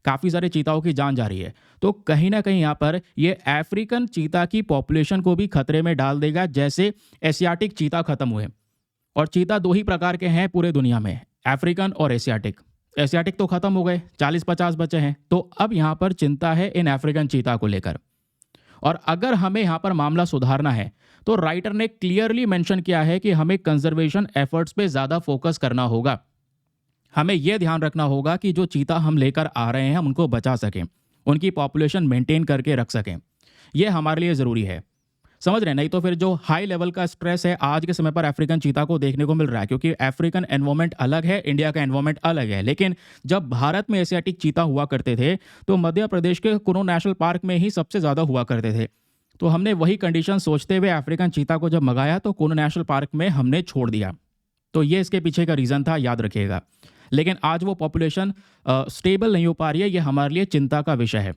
A: काफ़ी सारे चीताओं की जान जा रही है। तो कहीं ना कहीं यहाँ पर ये अफ्रीकन चीता की पॉपुलेशन को भी खतरे में डाल देगा, जैसे एशियाटिक चीता खत्म हुए। और चीता 2 ही प्रकार के हैं पूरे दुनिया में, अफ्रीकन और एशियाटिक। एशियाटिक तो खत्म हो गए, 40-50 बचे हैं। तो अब यहाँ पर चिंता है इन अफ्रीकन चीता को लेकर। और अगर हमें यहाँ पर मामला सुधारना है तो राइटर ने क्लियरली मेंशन किया है कि हमें कंजर्वेशन एफर्ट्स पे ज़्यादा फोकस करना होगा। हमें यह ध्यान रखना होगा कि जो चीता हम लेकर आ रहे हैं हम उनको बचा सकें, उनकी पॉपुलेशन मेंटेन करके रख सकें। यह हमारे लिए ज़रूरी है, समझ रहे हैं? नहीं तो फिर जो हाई लेवल का स्ट्रेस है आज के समय पर अफ्रीकन चीता को देखने को मिल रहा है, क्योंकि अफ्रीकन एनवायरमेंट अलग है, इंडिया का एनवायरमेंट अलग है। लेकिन जब भारत में एशियाटिक चीता हुआ करते थे तो मध्य प्रदेश के कुनो नेशनल पार्क में ही सबसे ज़्यादा हुआ करते थे। तो हमने वही कंडीशन सोचते हुए अफ्रीकन चीता को जब मंगाया तो कुनो नेशनल पार्क में हमने छोड़ दिया। तो ये इसके पीछे का रीज़न था, याद रखिएगा। लेकिन आज वो पॉपुलेशन स्टेबल नहीं हो पा रही है, ये हमारे लिए चिंता का विषय है।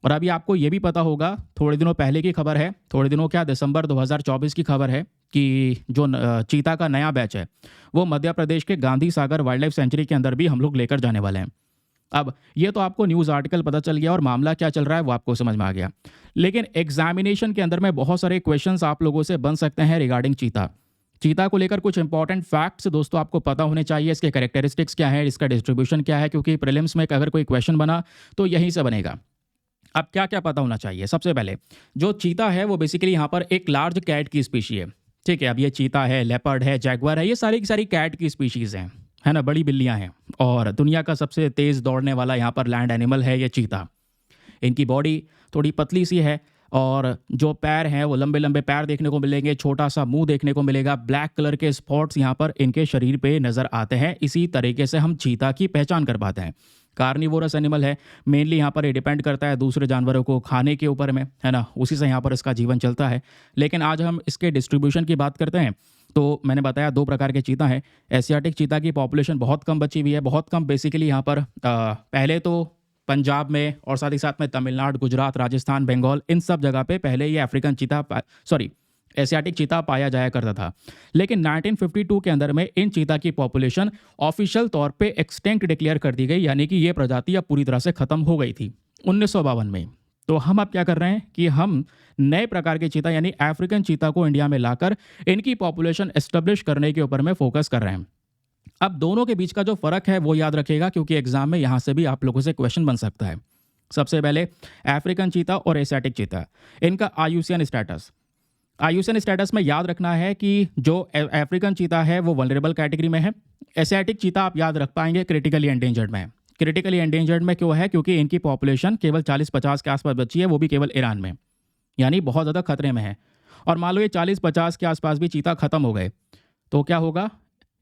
A: और अभी आपको ये भी पता होगा, थोड़े दिनों पहले की खबर है, थोड़े दिनों क्या, दिसंबर 2024 की खबर है कि जो चीता का नया बैच है वो मध्य प्रदेश के Gandhi Sagar wild life sanctuary के अंदर भी हम लोग लेकर जाने वाले हैं। अब ये तो आपको न्यूज़ आर्टिकल पता चल गया और मामला क्या चल रहा है वो आपको समझ में आ गया, लेकिन एग्जामिनेशन के अंदर में बहुत सारे क्वेश्चंस आप लोगों से बन सकते हैं रिगार्डिंग चीता। चीता को लेकर कुछ इंपॉर्टेंट फैक्ट्स दोस्तों आपको पता होने चाहिए, इसके कैरेक्टरिस्टिक्स क्या है, इसका डिस्ट्रीब्यूशन क्या है, क्योंकि प्रीलिम्स में अगर कोई क्वेश्चन बना तो यहीं से बनेगा। अब क्या क्या पता होना चाहिए, सबसे पहले जो चीता है वो बेसिकली यहाँ पर एक लार्ज कैट की स्पीशी है। ठीक है, अब ये चीता है, लेपर्ड है, जैगुआर है, ये सारी की सारी कैट की स्पीशीज़ हैं, है ना, बड़ी बिल्लियाँ हैं। और दुनिया का सबसे तेज़ दौड़ने वाला यहाँ पर लैंड एनिमल है ये चीता। इनकी बॉडी थोड़ी पतली सी है और जो पैर हैं वो लंबे लंबे पैर देखने को मिलेंगे, छोटा सा मुंह देखने को मिलेगा, ब्लैक कलर के स्पॉट्स यहाँ पर इनके शरीर पे नज़र आते हैं। इसी तरीके से हम चीता की पहचान कर पाते हैं। कार्निवोरस एनिमल है, मेनली यहाँ पर ये डिपेंड करता है दूसरे जानवरों को खाने के ऊपर में, है ना, उसी से यहाँ पर इसका जीवन चलता है। लेकिन आज हम इसके डिस्ट्रीब्यूशन की बात करते हैं। तो मैंने बताया दो प्रकार के चीता हैं। एशियाटिक चीता की पॉपुलेशन बहुत कम बची हुई है, बहुत कम। बेसिकली यहाँ पर पहले तो पंजाब में और साथ ही साथ में तमिलनाडु, गुजरात, राजस्थान, बंगाल, इन सब जगह पे पहले ये अफ्रीकन चीता एशियाटिक चीता पाया जाया करता था। लेकिन 1952 के अंदर में इन चीता की पॉपुलेशन ऑफिशियल तौर पे एक्सटिंक्ट डिक्लेयर कर दी गई, यानी कि ये प्रजाति अब पूरी तरह से खत्म हो गई थी 1952 में। तो हम अब क्या कर रहे हैं कि हम नए प्रकार के चीता यानी अफ्रीकन चीता को इंडिया में लाकर इनकी पॉपुलेशन एस्टेब्लिश करने के ऊपर में फोकस कर रहे हैं। अब दोनों के बीच का जो फर्क है वो याद रखिएगा, क्योंकि एग्जाम में यहाँ से भी आप लोगों से क्वेश्चन बन सकता है। सबसे पहले अफ्रीकन चीता और एशियाटिक चीता, इनका आईयूसीएन स्टेटस। आईयूसीएन स्टेटस में याद रखना है कि जो अफ्रीकन चीता है वो वल्नरेबल कैटेगरी में है। एशियाटिक चीता आप याद रख पाएंगे क्रिटिकली एंडेंजर्ड में है। क्रिटिकली एंडेंजर्ड में क्यों है? क्योंकि इनकी पॉपुलेशन केवल 40-50 के आसपास बची है, वो भी केवल ईरान में, यानी बहुत ज़्यादा खतरे में है। और मान लो ये 40-50 के आसपास भी चीता खत्म हो गए तो क्या होगा?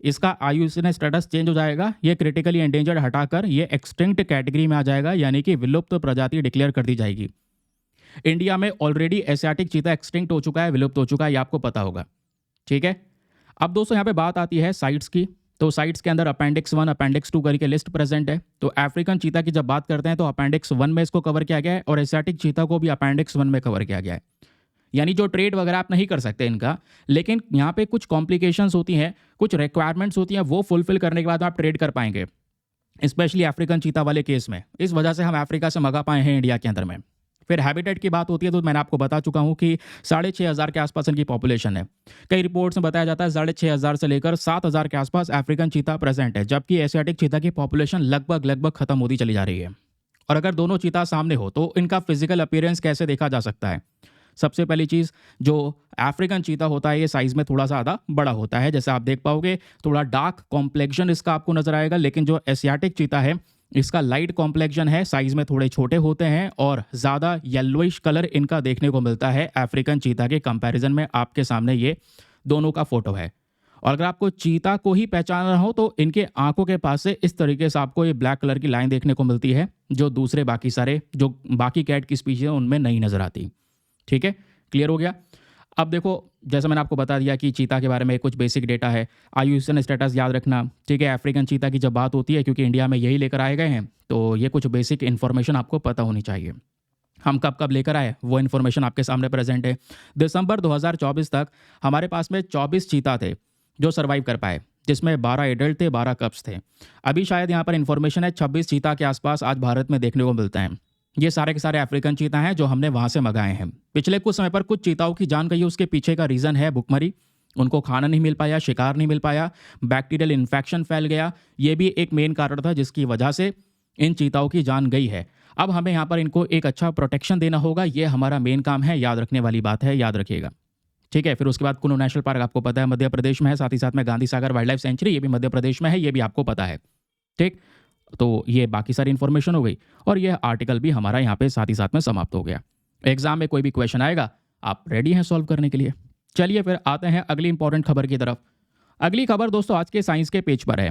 A: इसका आईयूसीएन स्टेटस चेंज हो जाएगा, ये क्रिटिकली एंडेंजर्ड हटाकर ये एक्सटिंक्ट कैटेगरी में आ जाएगा, यानी कि विलुप्त प्रजाति डिक्लेयर कर दी जाएगी। इंडिया में ऑलरेडी एशियाटिक चीता एक्सटिंक्ट हो चुका है, विलुप्त हो चुका है, ये आपको पता होगा। ठीक है, अब दोस्तों यहाँ पे बात आती है साइट्स की। तो साइट्स के अंदर अपेंडिक्स 1, अपेंडिक्स 2 करके लिस्ट प्रेजेंट है। तो अफ्रीकन चीता की जब बात करते हैं तो अपेंडिक्स 1 में इसको कवर किया गया है और एशियाटिक चीता को भी अपेंडिक्स 1 में कवर किया गया है। यानी जो ट्रेड वगैरह आप नहीं कर सकते इनका, लेकिन यहाँ पे कुछ कॉम्प्लिकेशंस होती हैं, कुछ रिक्वायरमेंट्स होती हैं, वो फुलफिल करने के बाद आप ट्रेड कर पाएंगे, स्पेशली अफ्रीकन चीता वाले केस में। इस वजह से हम अफ्रीका से मंगा पाए हैं इंडिया के अंदर में। फिर हैबिटेट की बात होती है तो मैंने आपको बता चुका हूँ कि 6,500 के आसपास इनकी पॉपुलेशन है। कई रिपोर्ट्स में बताया जाता है 6,500 से लेकर 7,000 के आसपास अफ्रीकन चीता प्रेजेंट है, जबकि एशियाटिक चीता की पॉपुलेशन लगभग खत्म होती चली जा रही है। और अगर दोनों चीता सामने हो तो इनका फिजिकल अपीयरेंस कैसे देखा जा सकता है? सबसे पहली चीज़, जो अफ्रीकन चीता होता है ये साइज़ में थोड़ा ज़्यादा बड़ा होता है, जैसे आप देख पाओगे, थोड़ा डार्क कॉम्प्लेक्शन इसका आपको नजर आएगा। लेकिन जो एशियाटिक चीता है इसका लाइट कॉम्प्लेक्शन है, साइज़ में थोड़े छोटे होते हैं और ज़्यादा येलोइश कलर इनका देखने को मिलता है अफ्रीकन चीता के कंपैरिजन में। आपके सामने ये दोनों का फोटो है। और अगर आपको चीता को ही पहचानना हो तो इनके आंखों के पास से इस तरीके से आपको ये ब्लैक कलर की लाइन देखने को मिलती है, जो दूसरे बाकी कैट की स्पीशीज है उनमें नहीं नजर आती। ठीक है, क्लियर हो गया। अब देखो, जैसा मैंने आपको बता दिया कि चीता के बारे में कुछ बेसिक डेटा है, आईयूसीएन स्टेटस याद रखना। ठीक है, अफ्रीकन चीता की जब बात होती है, क्योंकि इंडिया में यही लेकर आए गए हैं, तो ये कुछ बेसिक इन्फॉर्मेशन आपको पता होनी चाहिए। हम कब कब लेकर आए वो इन्फॉर्मेशन आपके सामने प्रेजेंट है। दिसंबर 2024 तक हमारे पास में 24 चीता थे जो सर्वाइव कर पाए, जिसमें 12 एडल्ट थे, 12 कप्स थे। अभी शायद यहाँ पर इन्फॉर्मेशन है 26 चीता के आसपास आज भारत में देखने को मिलते हैं। ये सारे के सारे अफ्रीकन चीता हैं जो हमने वहाँ से मंगाए हैं। पिछले कुछ समय पर कुछ चीताओं की जान गई है, उसके पीछे का रीज़न है भुखमरी। उनको खाना नहीं मिल पाया, शिकार नहीं मिल पाया, बैक्टीरियल इन्फेक्शन फैल गया, ये भी एक मेन कारण था जिसकी वजह से इन चीताओं की जान गई है। अब हमें यहाँ पर इनको एक अच्छा प्रोटेक्शन देना होगा, ये हमारा मेन काम है, याद रखने वाली बात है, याद रखिएगा। ठीक है, फिर उसके बाद कुल्लू नेशनल पार्क आपको पता है मध्य प्रदेश में है, साथ ही साथ में Gandhi Sagar wild life sanctuary ये भी मध्य प्रदेश में है, ये भी आपको पता है। ठीक, तो ये बाकी सारी इन्फॉर्मेशन हो गई और ये आर्टिकल भी हमारा यहाँ पे साथ ही साथ में समाप्त हो गया। एग्जाम में कोई भी क्वेश्चन आएगा आप रेडी हैं सॉल्व करने के लिए। चलिए फिर आते हैं अगली इंपॉर्टेंट खबर की तरफ। अगली खबर दोस्तों आज के साइंस के पेज पर है,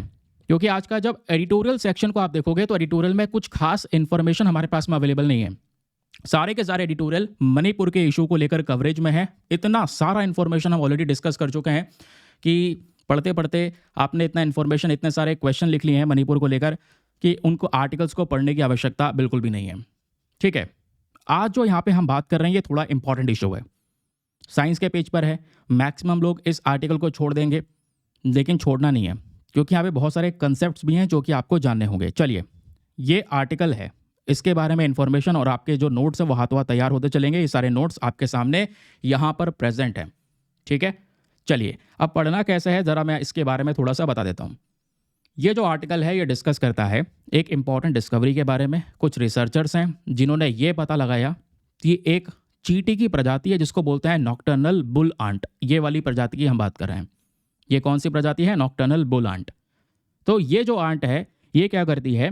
A: क्योंकि आज का जब एडिटोरियल सेक्शन को आप देखोगे तो एडिटोरियल में कुछ खास इन्फॉर्मेशन हमारे पास में अवेलेबल नहीं है। सारे के सारे एडिटोरियल मणिपुर के इशू को लेकर कवरेज में है। इतना सारा इन्फॉर्मेशन हम ऑलरेडी डिस्कस कर चुके हैं कि पढ़ते पढ़ते आपने इतना इन्फॉर्मेशन, इतने सारे क्वेश्चन लिख लिए हैं मणिपुर को लेकर कि उनको आर्टिकल्स को पढ़ने की आवश्यकता बिल्कुल भी नहीं है। ठीक है, आज जो यहाँ पे हम बात कर रहे हैं ये थोड़ा इंपॉर्टेंट इशू है, साइंस के पेज पर है। मैक्सिमम लोग इस आर्टिकल को छोड़ देंगे, लेकिन छोड़ना नहीं है, क्योंकि यहाँ पे बहुत सारे कंसेप्ट्स भी हैं जो कि आपको जानने होंगे। चलिए, ये आर्टिकल है, इसके बारे में इंफॉर्मेशन और आपके जो नोट्स हैं वो हाथों हाथ तैयार होते चलेंगे। ये सारे नोट्स आपके सामने यहाँ पर प्रेजेंट हैं, ठीक है। चलिए, अब पढ़ना कैसे है ज़रा मैं इसके बारे में थोड़ा सा बता देता हूँ। ये जो आर्टिकल है ये डिस्कस करता है एक इम्पॉर्टेंट डिस्कवरी के बारे में। कुछ रिसर्चर्स हैं जिन्होंने ये पता लगाया कि एक चींटी की प्रजाति है जिसको बोलते हैं नॉक्टर्नल बुल आंट। ये वाली प्रजाति की हम बात कर रहे हैं। ये कौन सी प्रजाति है? Nocturnal bull ant. तो ये जो आंट है ये क्या करती है,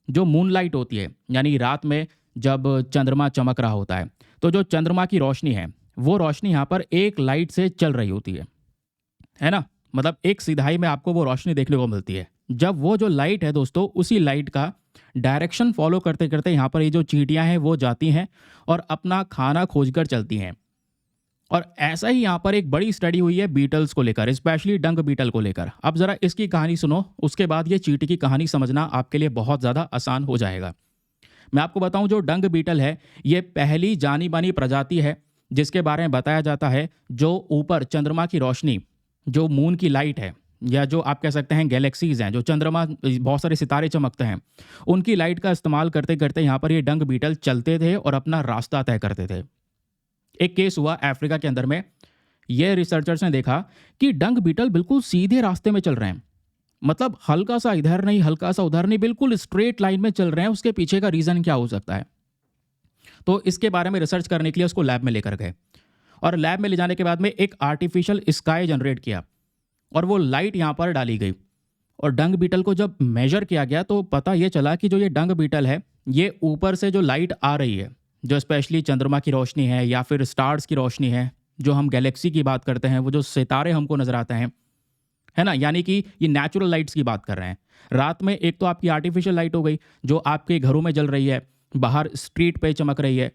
A: जो मूनलाइट होती है, यानी रात में जब चंद्रमा चमक रहा होता है, तो जो चंद्रमा की रोशनी है वो रोशनी यहाँ पर एक लाइट से चल रही होती है ना। मतलब एक सिधाई में आपको वो रोशनी देखने को मिलती है। जब वो जो लाइट है दोस्तों, उसी लाइट का डायरेक्शन फॉलो करते करते यहाँ पर ये जो चींटियाँ हैं वो जाती हैं और अपना खाना खोजकर चलती हैं। और ऐसा ही यहाँ पर एक बड़ी स्टडी हुई है बीटल्स को लेकर, स्पेशली डंग बीटल को लेकर। अब ज़रा इसकी कहानी सुनो, उसके बाद ये चींटी की कहानी समझना आपके लिए बहुत ज़्यादा आसान हो जाएगा। मैं आपको बताऊं, जो डंग बीटल है ये पहली जानी मानी प्रजाति है जिसके बारे में बताया जाता है जो ऊपर चंद्रमा की रोशनी, जो मून की लाइट है, या जो आप कह सकते हैं गैलेक्सीज हैं, जो चंद्रमा बहुत सारे सितारे चमकते हैं, उनकी लाइट का इस्तेमाल करते करते यहाँ पर ये डंग बीटल चलते थे और अपना रास्ता तय करते थे। एक केस हुआ अफ्रीका के अंदर में। ये रिसर्चर्स ने देखा कि डंग बीटल बिल्कुल सीधे रास्ते में चल रहे हैं, मतलब हल्का सा इधर नहीं हल्का सा उधर नहीं, बिल्कुल स्ट्रेट लाइन में चल रहे हैं। उसके पीछे का रीज़न क्या हो सकता है? तो इसके बारे में रिसर्च करने के लिए उसको लैब में लेकर गए, और लैब में ले जाने के बाद में एक आर्टिफिशियल स्काई जनरेट किया और वो लाइट यहाँ पर डाली गई। और डंग बीटल को जब मेजर किया गया तो पता ये चला कि जो ये डंग बीटल है ये ऊपर से जो लाइट आ रही है, जो स्पेशली चंद्रमा की रोशनी है या फिर स्टार्स की रोशनी है, जो हम गैलेक्सी की बात करते हैं, वो जो सितारे हमको नजर आते हैं, है ना, यानी कि ये नेचुरल लाइट्स की बात कर रहे हैं। रात में एक तो आपकी आर्टिफिशियल लाइट हो गई जो आपके घरों में जल रही है, बाहर स्ट्रीट पे चमक रही है।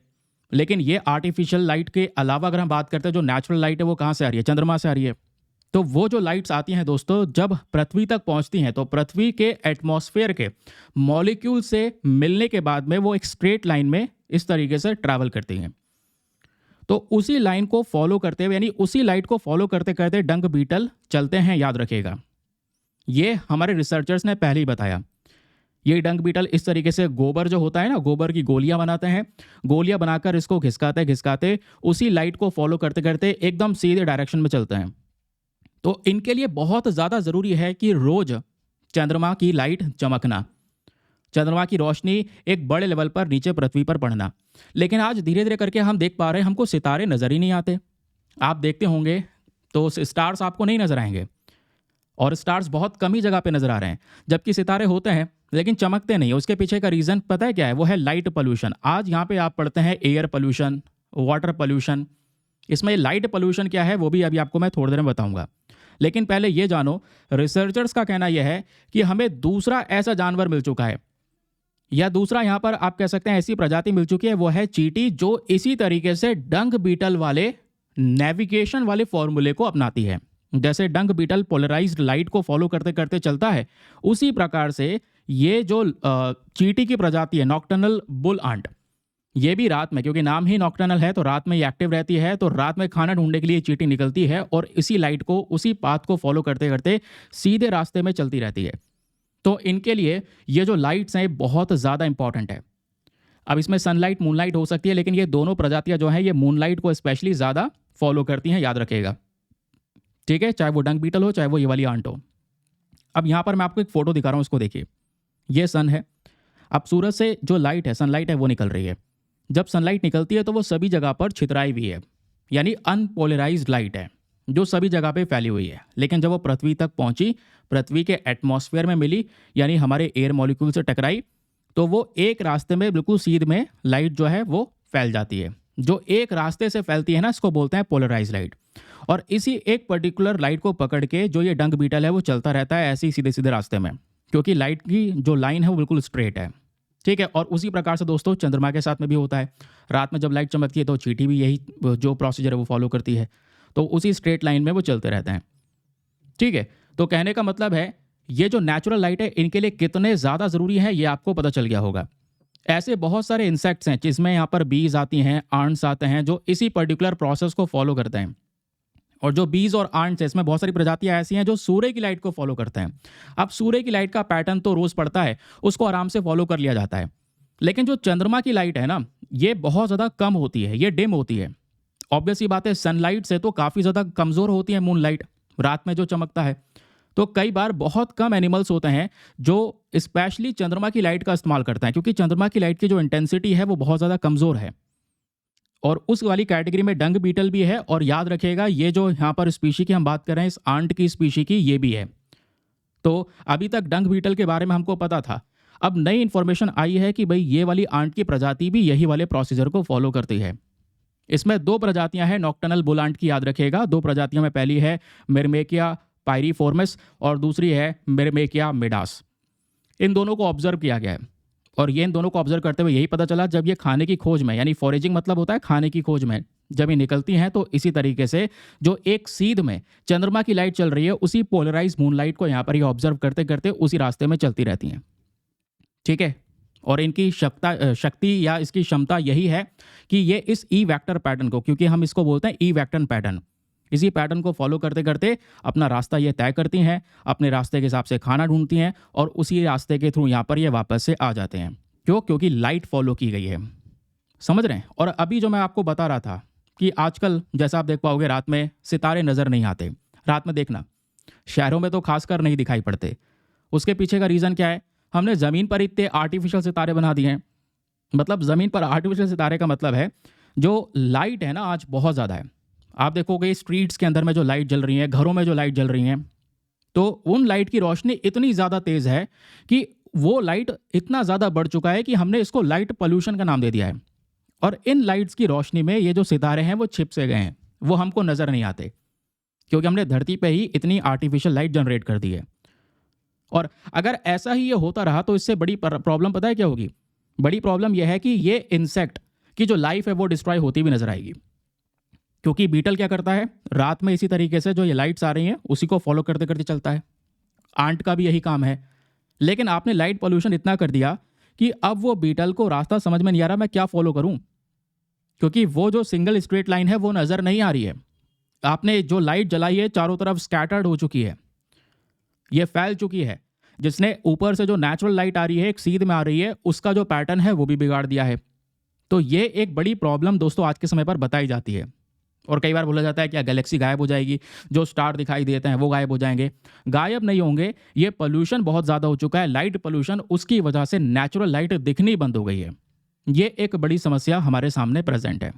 A: लेकिन ये आर्टिफिशियल लाइट के अलावा अगर हम बात करते हैं, जो नेचुरल लाइट है वो कहाँ से आ रही है? चंद्रमा से आ रही है। तो वो जो लाइट्स आती हैं दोस्तों, जब पृथ्वी तक पहुंचती हैं तो पृथ्वी के एटमॉस्फेयर के मॉलिक्यूल से मिलने के बाद में वो एक स्ट्रेट लाइन में इस तरीके से ट्रैवल करती हैं। तो उसी लाइन को फॉलो करते हुए, यानी उसी लाइट को फॉलो करते करते डंग बीटल चलते हैं, याद रखिएगा। ये हमारे रिसर्चर्स ने पहले ही बताया। ये डंग बीटल इस तरीके से गोबर जो होता है ना, गोबर की गोलियां बनाते हैं, गोलियां बनाकर इसको घिसकाते घिसकाते उसी लाइट को फॉलो करते करते एकदम सीधे डायरेक्शन में चलते हैं। तो इनके लिए बहुत ज़्यादा ज़रूरी है कि रोज़ चंद्रमा की लाइट चमकना, चंद्रमा की रोशनी एक बड़े लेवल पर नीचे पृथ्वी पर पड़ना। लेकिन आज धीरे धीरे करके हम देख पा रहे हैं हमको सितारे नज़र ही नहीं आते। आप देखते होंगे तो स्टार्स आपको नहीं नज़र आएंगे, और स्टार्स बहुत कम ही जगह पे नज़र आ रहे हैं, जबकि सितारे होते हैं लेकिन चमकते नहीं। उसके पीछे का रीज़न पता है क्या है? वो है लाइट पोल्यूशन। आज यहाँ पे आप पढ़ते हैं एयर पोल्यूशन, वाटर पोल्यूशन। इसमें लाइट पोल्यूशन क्या है वो भी अभी आपको मैं थोड़ी देर में बताऊंगा। लेकिन पहले ये जानो, रिसर्चर्स का कहना यह है कि हमें दूसरा ऐसा जानवर मिल चुका है, या दूसरा यहाँ पर आप कह सकते हैं ऐसी प्रजाति मिल चुकी है, वो है चींटी, जो इसी तरीके से डंग बीटल वाले नेविगेशन वाले फॉर्मूले को अपनाती है। जैसे डंग बीटल पोलराइज्ड लाइट को फॉलो करते करते चलता है, उसी प्रकार से ये जो चींटी की प्रजाति है नॉक्टर्नल बुल आंट, ये भी रात में, क्योंकि नाम ही नॉक्टर्नल है तो रात में ये एक्टिव रहती है, तो रात में खाना ढूंढने के लिए चींटी निकलती है और इसी लाइट को, उसी पाथ को फॉलो करते करते सीधे रास्ते में चलती रहती है। तो इनके लिए ये जो लाइट्स हैं बहुत ज़्यादा इंपॉर्टेंट है। अब इसमें सनलाइट, मूनलाइट हो सकती है, लेकिन ये दोनों प्रजातियां जो हैं ये मूनलाइट को स्पेशली ज़्यादा फॉलो करती हैं, याद रखिएगा, ठीक है, चाहे वो डंग बीटल हो चाहे वो ये वाली आंट हो। अब यहाँ पर मैं आपको एक फ़ोटो दिखा रहा हूँ, इसको देखिए। ये सन है। अब सूरज से जो लाइट है, सनलाइट है, वो निकल रही है। जब सनलाइट निकलती है तो वो सभी जगह पर छितराई हुई है, यानी अनपोलराइज्ड लाइट है जो सभी जगह पे फैली हुई है। लेकिन जब वो पृथ्वी तक पहुंची, पृथ्वी के एटमॉस्फेयर में मिली, यानी हमारे एयर मॉलिक्यूल से टकराई, तो वो एक रास्ते में बिल्कुल सीध में लाइट जो है वो फैल जाती है। जो एक रास्ते से फैलती है ना, इसको बोलते हैं पोलराइज लाइट। और इसी एक पर्टिकुलर लाइट को पकड़ के जो ये डंग बीटल है वो चलता रहता है ऐसे ही सीधे सीधे रास्ते में, क्योंकि लाइट की जो लाइन है वो बिल्कुल स्ट्रेट है, ठीक है। और उसी प्रकार से दोस्तों चंद्रमा के साथ में भी होता है। रात में जब लाइट चमकती है तो चींटी भी यही जो प्रोसीजर है वो फॉलो करती है, तो उसी स्ट्रेट लाइन में वो चलते रहते हैं, ठीक है। तो कहने का मतलब है ये जो नेचुरल लाइट है इनके लिए कितने ज़्यादा ज़रूरी है ये आपको पता चल गया होगा। ऐसे बहुत सारे इंसेक्ट्स हैं जिसमें यहाँ पर बीज आती हैं, आंट्स आते हैं जो इसी पर्टिकुलर प्रोसेस को फॉलो करते हैं। और जो बीज और आंट्स हैं इसमें बहुत सारी प्रजातियां ऐसी हैं जो सूर्य की लाइट को फॉलो करते हैं। अब सूर्य की लाइट का पैटर्न तो रोज पड़ता है, उसको आराम से फॉलो कर लिया जाता है। लेकिन जो चंद्रमा की लाइट है ना, ये बहुत ज़्यादा कम होती है, ये डिम होती है। ऑब्वियस सी बात है, सनलाइट से तो काफ़ी ज़्यादा कमज़ोर होती है मून लाइट, रात में जो चमकता है। तो कई बार बहुत कम एनिमल्स होते हैं जो स्पेशली चंद्रमा की लाइट का इस्तेमाल करते हैं, क्योंकि चंद्रमा की लाइट की जो इंटेंसिटी है वो बहुत ज़्यादा कमज़ोर है। और उस वाली कैटेगरी में डंग बीटल भी है। और याद रखिएगा, ये जो यहाँ पर स्पीशी की हम बात कर रहे हैं, इस आंट की स्पीशी की, ये भी है। तो अभी तक डंग बीटल के बारे में हमको पता था। अब नई इन्फॉर्मेशन आई है कि भाई ये वाली आंट की प्रजाति भी यही वाले प्रोसीजर को फॉलो करती है। इसमें दो प्रजातियां हैं नॉक्टर्नल बुल आंट की, याद रखिएगा। दो प्रजातियों में पहली है मिरमेकिया पायरीफॉर्मिस और दूसरी है मिरमेकिया मिडास। इन दोनों को ऑब्जर्व किया गया है। और ये इन दोनों को ऑब्जर्व करते हुए यही पता चला, जब ये खाने की खोज में, यानी फॉरेजिंग मतलब होता है खाने की खोज में, जब ये निकलती हैं तो इसी तरीके से जो एक सीध में चंद्रमा की लाइट चल रही है, उसी पोलराइज मून लाइट को यहाँ पर ये ऑब्जर्व करते करते उसी रास्ते में चलती रहती हैं। ठीक है। और इनकी शक्ति या इसकी क्षमता यही है कि ये इस ई वेक्टर पैटर्न को, क्योंकि हम इसको बोलते हैं ई वेक्टर पैटर्न, इसी पैटर्न को फॉलो करते करते अपना रास्ता ये तय करती हैं, अपने रास्ते के हिसाब से खाना ढूंढती हैं और उसी रास्ते के थ्रू यहाँ पर ये वापस से आ जाते हैं। क्यों? क्योंकि लाइट फॉलो की गई है। समझ रहे हैं? और अभी जो मैं आपको बता रहा था कि आजकल जैसा आप देख पाओगे रात में सितारे नज़र नहीं आते। रात में देखना, शहरों में तो खासकर नहीं दिखाई पड़ते। उसके पीछे का रीज़न क्या है? हमने ज़मीन पर इतने आर्टिफिशियल सितारे बना दिए हैं। मतलब ज़मीन पर आर्टिफिशियल सितारे का मतलब है जो लाइट है ना, आज बहुत ज़्यादा है। आप देखोगे स्ट्रीट्स के अंदर में जो लाइट जल रही है, घरों में जो लाइट जल रही हैं, तो उन लाइट की रोशनी इतनी ज़्यादा तेज़ है कि वो लाइट इतना ज़्यादा बढ़ चुका है कि हमने इसको लाइट पोल्यूशन का नाम दे दिया है। और इन लाइट्स की रोशनी में ये जो सितारे हैं वो छिप से गए हैं, वो हमको नज़र नहीं आते, क्योंकि हमने धरती पे ही इतनी आर्टिफिशियल लाइट जनरेट कर दी है। और अगर ऐसा ही ये होता रहा तो इससे बड़ी प्रॉब्लम पता है क्या होगी? बड़ी प्रॉब्लम यह है कि ये इंसेक्ट की जो लाइफ है वो डिस्ट्रॉय होती भी नजर आएगी। क्योंकि बीटल क्या करता है, रात में इसी तरीके से जो ये लाइट्स आ रही हैं उसी को फॉलो करते करते चलता है। आंट का भी यही काम है। लेकिन आपने लाइट पोल्यूशन इतना कर दिया कि अब वो बीटल को रास्ता समझ में नहीं आ रहा, मैं क्या फॉलो करूं, क्योंकि वो जो सिंगल स्ट्रेट लाइन है वो नज़र नहीं आ रही है। आपने जो लाइट जलाई है चारों तरफ स्कैटर्ड हो चुकी है, ये फैल चुकी है, जिसने ऊपर से जो नेचुरल लाइट आ रही है एक सीध में आ रही है, उसका जो पैटर्न है वो भी बिगाड़ दिया है। तो ये एक बड़ी प्रॉब्लम दोस्तों आज के समय पर बताई जाती है। और कई बार बोला जाता है क्या गैलेक्सी गायब हो जाएगी, जो स्टार दिखाई देते हैं वो गायब हो जाएंगे? गायब नहीं होंगे, ये पोल्यूशन बहुत ज़्यादा हो चुका है, लाइट पोल्यूशन, उसकी वजह से नेचुरल लाइट दिखनी बंद हो गई है। ये एक बड़ी समस्या हमारे सामने प्रेजेंट है।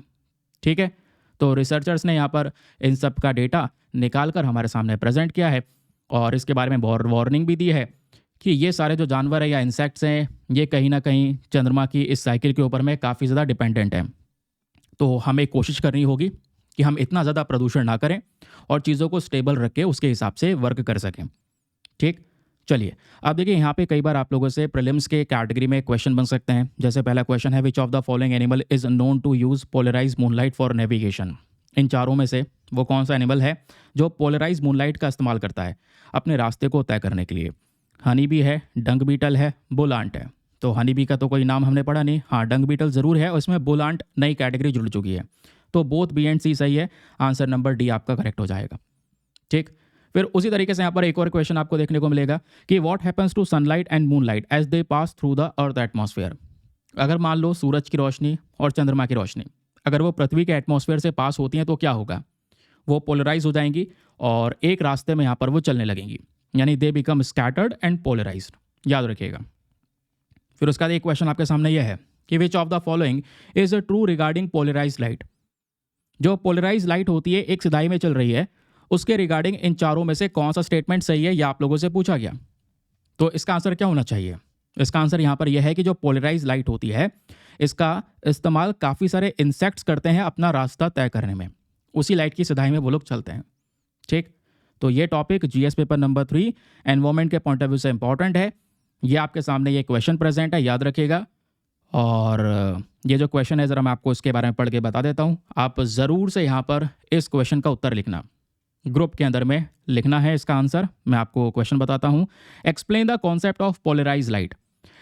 A: ठीक है। तो रिसर्चर्स ने यहाँ पर इन सब का डेटा निकाल कर हमारे सामने प्रेजेंट किया है और इसके बारे में वार्निंग भी दी है कि ये सारे जो जानवर है या इंसेक्ट्स हैं, ये कहीं ना कहीं चंद्रमा की इस साइकिल के ऊपर में काफ़ी ज़्यादा डिपेंडेंट हैं। तो हमें कोशिश करनी होगी कि हम इतना ज़्यादा प्रदूषण ना करें और चीज़ों को स्टेबल रख के उसके हिसाब से वर्क कर सकें। ठीक। चलिए, अब देखिए यहाँ पे कई बार आप लोगों से प्रीलिम्स के कैटेगरी में क्वेश्चन बन सकते हैं। जैसे पहला क्वेश्चन है, which of the following animal is known to use polarise moonlight for navigation? इन चारों में से वो कौन सा एनिमल है जो पोलराइज मूनलाइट का इस्तेमाल करता है अपने रास्ते को तय करने के लिए? हनी बी है, डंग बीटल है, बुल आंट है। तो हनी बी का तो कोई नाम हमने पढ़ा नहीं, हाँ डंग बीटल ज़रूर है और इसमें बुल आंट नई कैटेगरी जुड़ चुकी है। तो बोथ बी एंड सी सही है, आंसर नंबर डी आपका करेक्ट हो जाएगा। ठीक। फिर उसी तरीके से यहाँ पर एक और क्वेश्चन आपको देखने को मिलेगा कि what happens to sunlight and moonlight as they pass through the earth atmosphere? अगर मान लो सूरज की रोशनी और चंद्रमा की रोशनी अगर वो पृथ्वी के एटमॉस्फेयर से पास होती हैं तो क्या होगा? वो पोलराइज हो जाएंगी और एक रास्ते में यहाँ पर वो चलने लगेंगी, यानी they become scattered and polarised. याद रखिएगा। फिर उसका एक क्वेश्चन आपके सामने यह है कि which of the following is a true regarding polarise light? जो पोलराइज लाइट होती है एक सिधाई में चल रही है, उसके रिगार्डिंग इन चारों में से कौन सा स्टेटमेंट सही है, यह आप लोगों से पूछा गया। तो इसका आंसर क्या होना चाहिए? इसका आंसर यहाँ पर यह है कि जो पोलराइज लाइट होती है इसका इस्तेमाल काफ़ी सारे इंसेक्ट्स करते हैं अपना रास्ता तय करने में, उसी लाइट की सिधाई में वो लोग चलते हैं। ठीक। तो ये topic GS paper number 3 environment के पॉइंट ऑफ व्यू से इंपॉर्टेंट है। ये आपके सामने ये क्वेश्चन प्रेजेंट है, याद रखिएगा। और ये जो क्वेश्चन है ज़रा मैं आपको इसके बारे में पढ़ के बता देता हूँ। आप ज़रूर से यहाँ पर इस क्वेश्चन का उत्तर लिखना, ग्रुप के अंदर में लिखना है इसका आंसर। मैं आपको क्वेश्चन बताता हूँ। Explain the concept of polarise light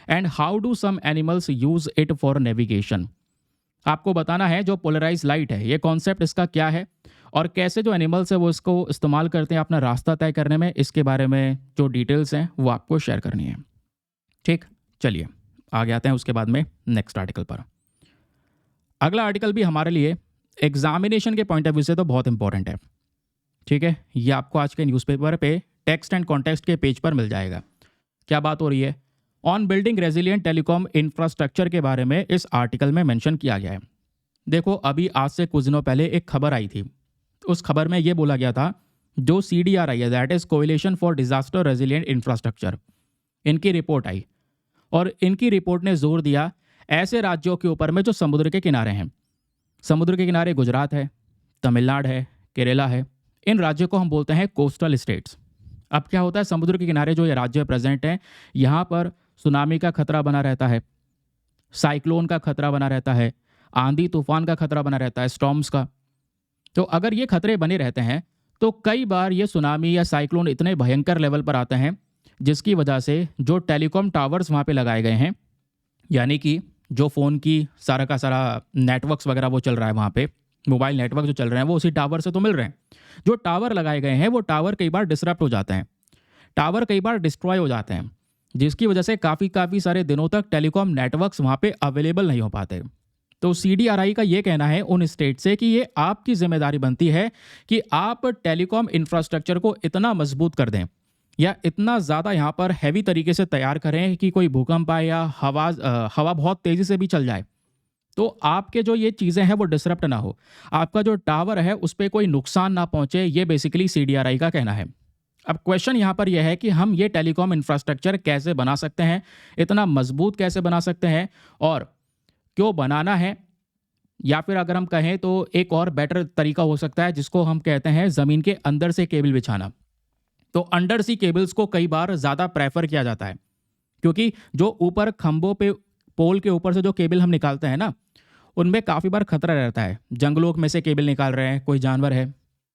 A: and how do some animals use it for navigation. आपको बताना है जो पोलराइज लाइट है ये कॉन्सेप्ट इसका क्या है और कैसे जो एनिमल्स है वो इसको इस्तेमाल करते हैं अपना रास्ता तय करने में, इसके बारे में जो डिटेल्स हैं वो आपको शेयर करनी है। ठीक, चलिए आगे आते हैं उसके बाद में नेक्स्ट आर्टिकल पर। अगला आर्टिकल भी हमारे लिए एग्जामिनेशन के पॉइंट ऑफ व्यू से तो बहुत इंपॉर्टेंट है। ठीक है, ये आपको आज के न्यूज़पेपर पे टेक्स्ट एंड कॉन्टेक्स्ट के पेज पर मिल जाएगा। क्या बात हो रही है? On building resilient telecom infrastructure के बारे में इस आर्टिकल में मेंशन किया गया है। देखो, अभी आज से कुछ दिनों पहले एक खबर आई थी। उस खबर में ये बोला गया था जो CDRI है, that is coalition for disaster resilient infrastructure, इनकी रिपोर्ट आई और इनकी रिपोर्ट ने जोर दिया ऐसे राज्यों के ऊपर में जो समुद्र के किनारे हैं। समुद्र के किनारे गुजरात है, तमिलनाडु है, केरला है। इन राज्यों को हम बोलते हैं कोस्टल स्टेट्स। अब क्या होता है, समुद्र के किनारे जो ये राज्य प्रेजेंट हैं यहाँ पर सुनामी का खतरा बना रहता है, साइक्लोन का खतरा बना रहता है, आंधी तूफान का खतरा बना रहता है, स्टॉर्म्स का। तो अगर ये खतरे बने रहते हैं तो कई बार ये सुनामी या साइक्लोन इतने भयंकर लेवल पर आते हैं जिसकी वजह से जो टेलीकॉम टावर्स वहाँ पे लगाए गए हैं, यानी कि जो फ़ोन की सारा का सारा नेटवर्क्स वगैरह वो चल रहा है वहाँ पे, मोबाइल नेटवर्क जो चल रहे हैं वो उसी टावर से तो मिल रहे हैं। जो टावर लगाए गए हैं वो टावर कई बार डिसरप्ट हो जाते हैं, टावर कई बार डिस्ट्रॉय हो जाते हैं, जिसकी वजह से काफ़ी सारे दिनों तक टेलीकॉम नेटवर्क्स वहाँ पे अवेलेबल नहीं हो पाते। तो CDRI का ये कहना है उन स्टेट से कि ये आपकी जिम्मेदारी बनती है कि आप टेलीकॉम इंफ्रास्ट्रक्चर को इतना मजबूत कर दें या इतना ज़्यादा यहाँ पर हैवी तरीके से तैयार करें कि कोई भूकंप आए या हवा बहुत तेज़ी से भी चल जाए तो आपके जो ये चीज़ें हैं वो डिसरप्ट ना हो, आपका जो टावर है उस पर कोई नुकसान ना पहुँचे। ये बेसिकली CDRI का कहना है। अब क्वेश्चन यहाँ पर यह है कि हम ये टेलीकॉम इंफ्रास्ट्रक्चर कैसे बना सकते हैं, इतना मजबूत कैसे बना सकते हैं और क्यों बनाना है, या फिर अगर हम कहें तो एक और बेटर तरीका हो सकता है जिसको हम कहते हैं ज़मीन के अंदर से केबल बिछाना। तो अंडर सी केबल्स को कई बार ज़्यादा प्रेफर किया जाता है क्योंकि जो ऊपर खंभों पे पोल के ऊपर से जो केबल हम निकालते हैं ना, उनमें काफ़ी बार खतरा रहता है। जंगलों में से केबल निकाल रहे हैं, कोई जानवर है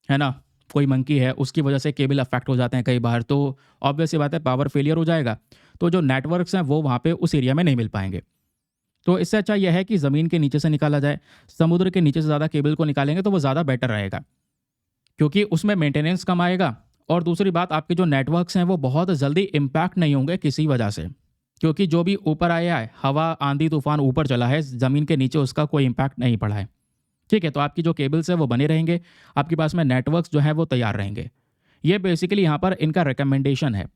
A: ना, कोई मंकी है, उसकी वजह से केबल अफेक्ट हो जाते हैं कई बार, तो ऑब्वियस सी बात है पावर फेलियर हो जाएगा, तो जो नेटवर्क्स हैं वो वहाँ पे उस एरिया में नहीं मिल पाएंगे। तो इससे अच्छा यह है कि ज़मीन के नीचे से निकाला जाए। समुद्र के नीचे से ज़्यादा केबल को निकालेंगे तो वो ज़्यादा बेटर रहेगा क्योंकि उसमें मेंटेनेंस कम आएगा और दूसरी बात आपके जो नेटवर्क्स हैं वो बहुत जल्दी इम्पैक्ट नहीं होंगे किसी वजह से, क्योंकि जो भी ऊपर आया है, हवा आंधी तूफान ऊपर चला है, ज़मीन के नीचे उसका कोई इम्पैक्ट नहीं पड़ा है। ठीक है, तो आपकी जो केबल्स है वो बने रहेंगे, आपके पास में नेटवर्क्स जो है वो तैयार रहेंगे। ये बेसिकली यहाँ पर इनका रिकमेंडेशन है।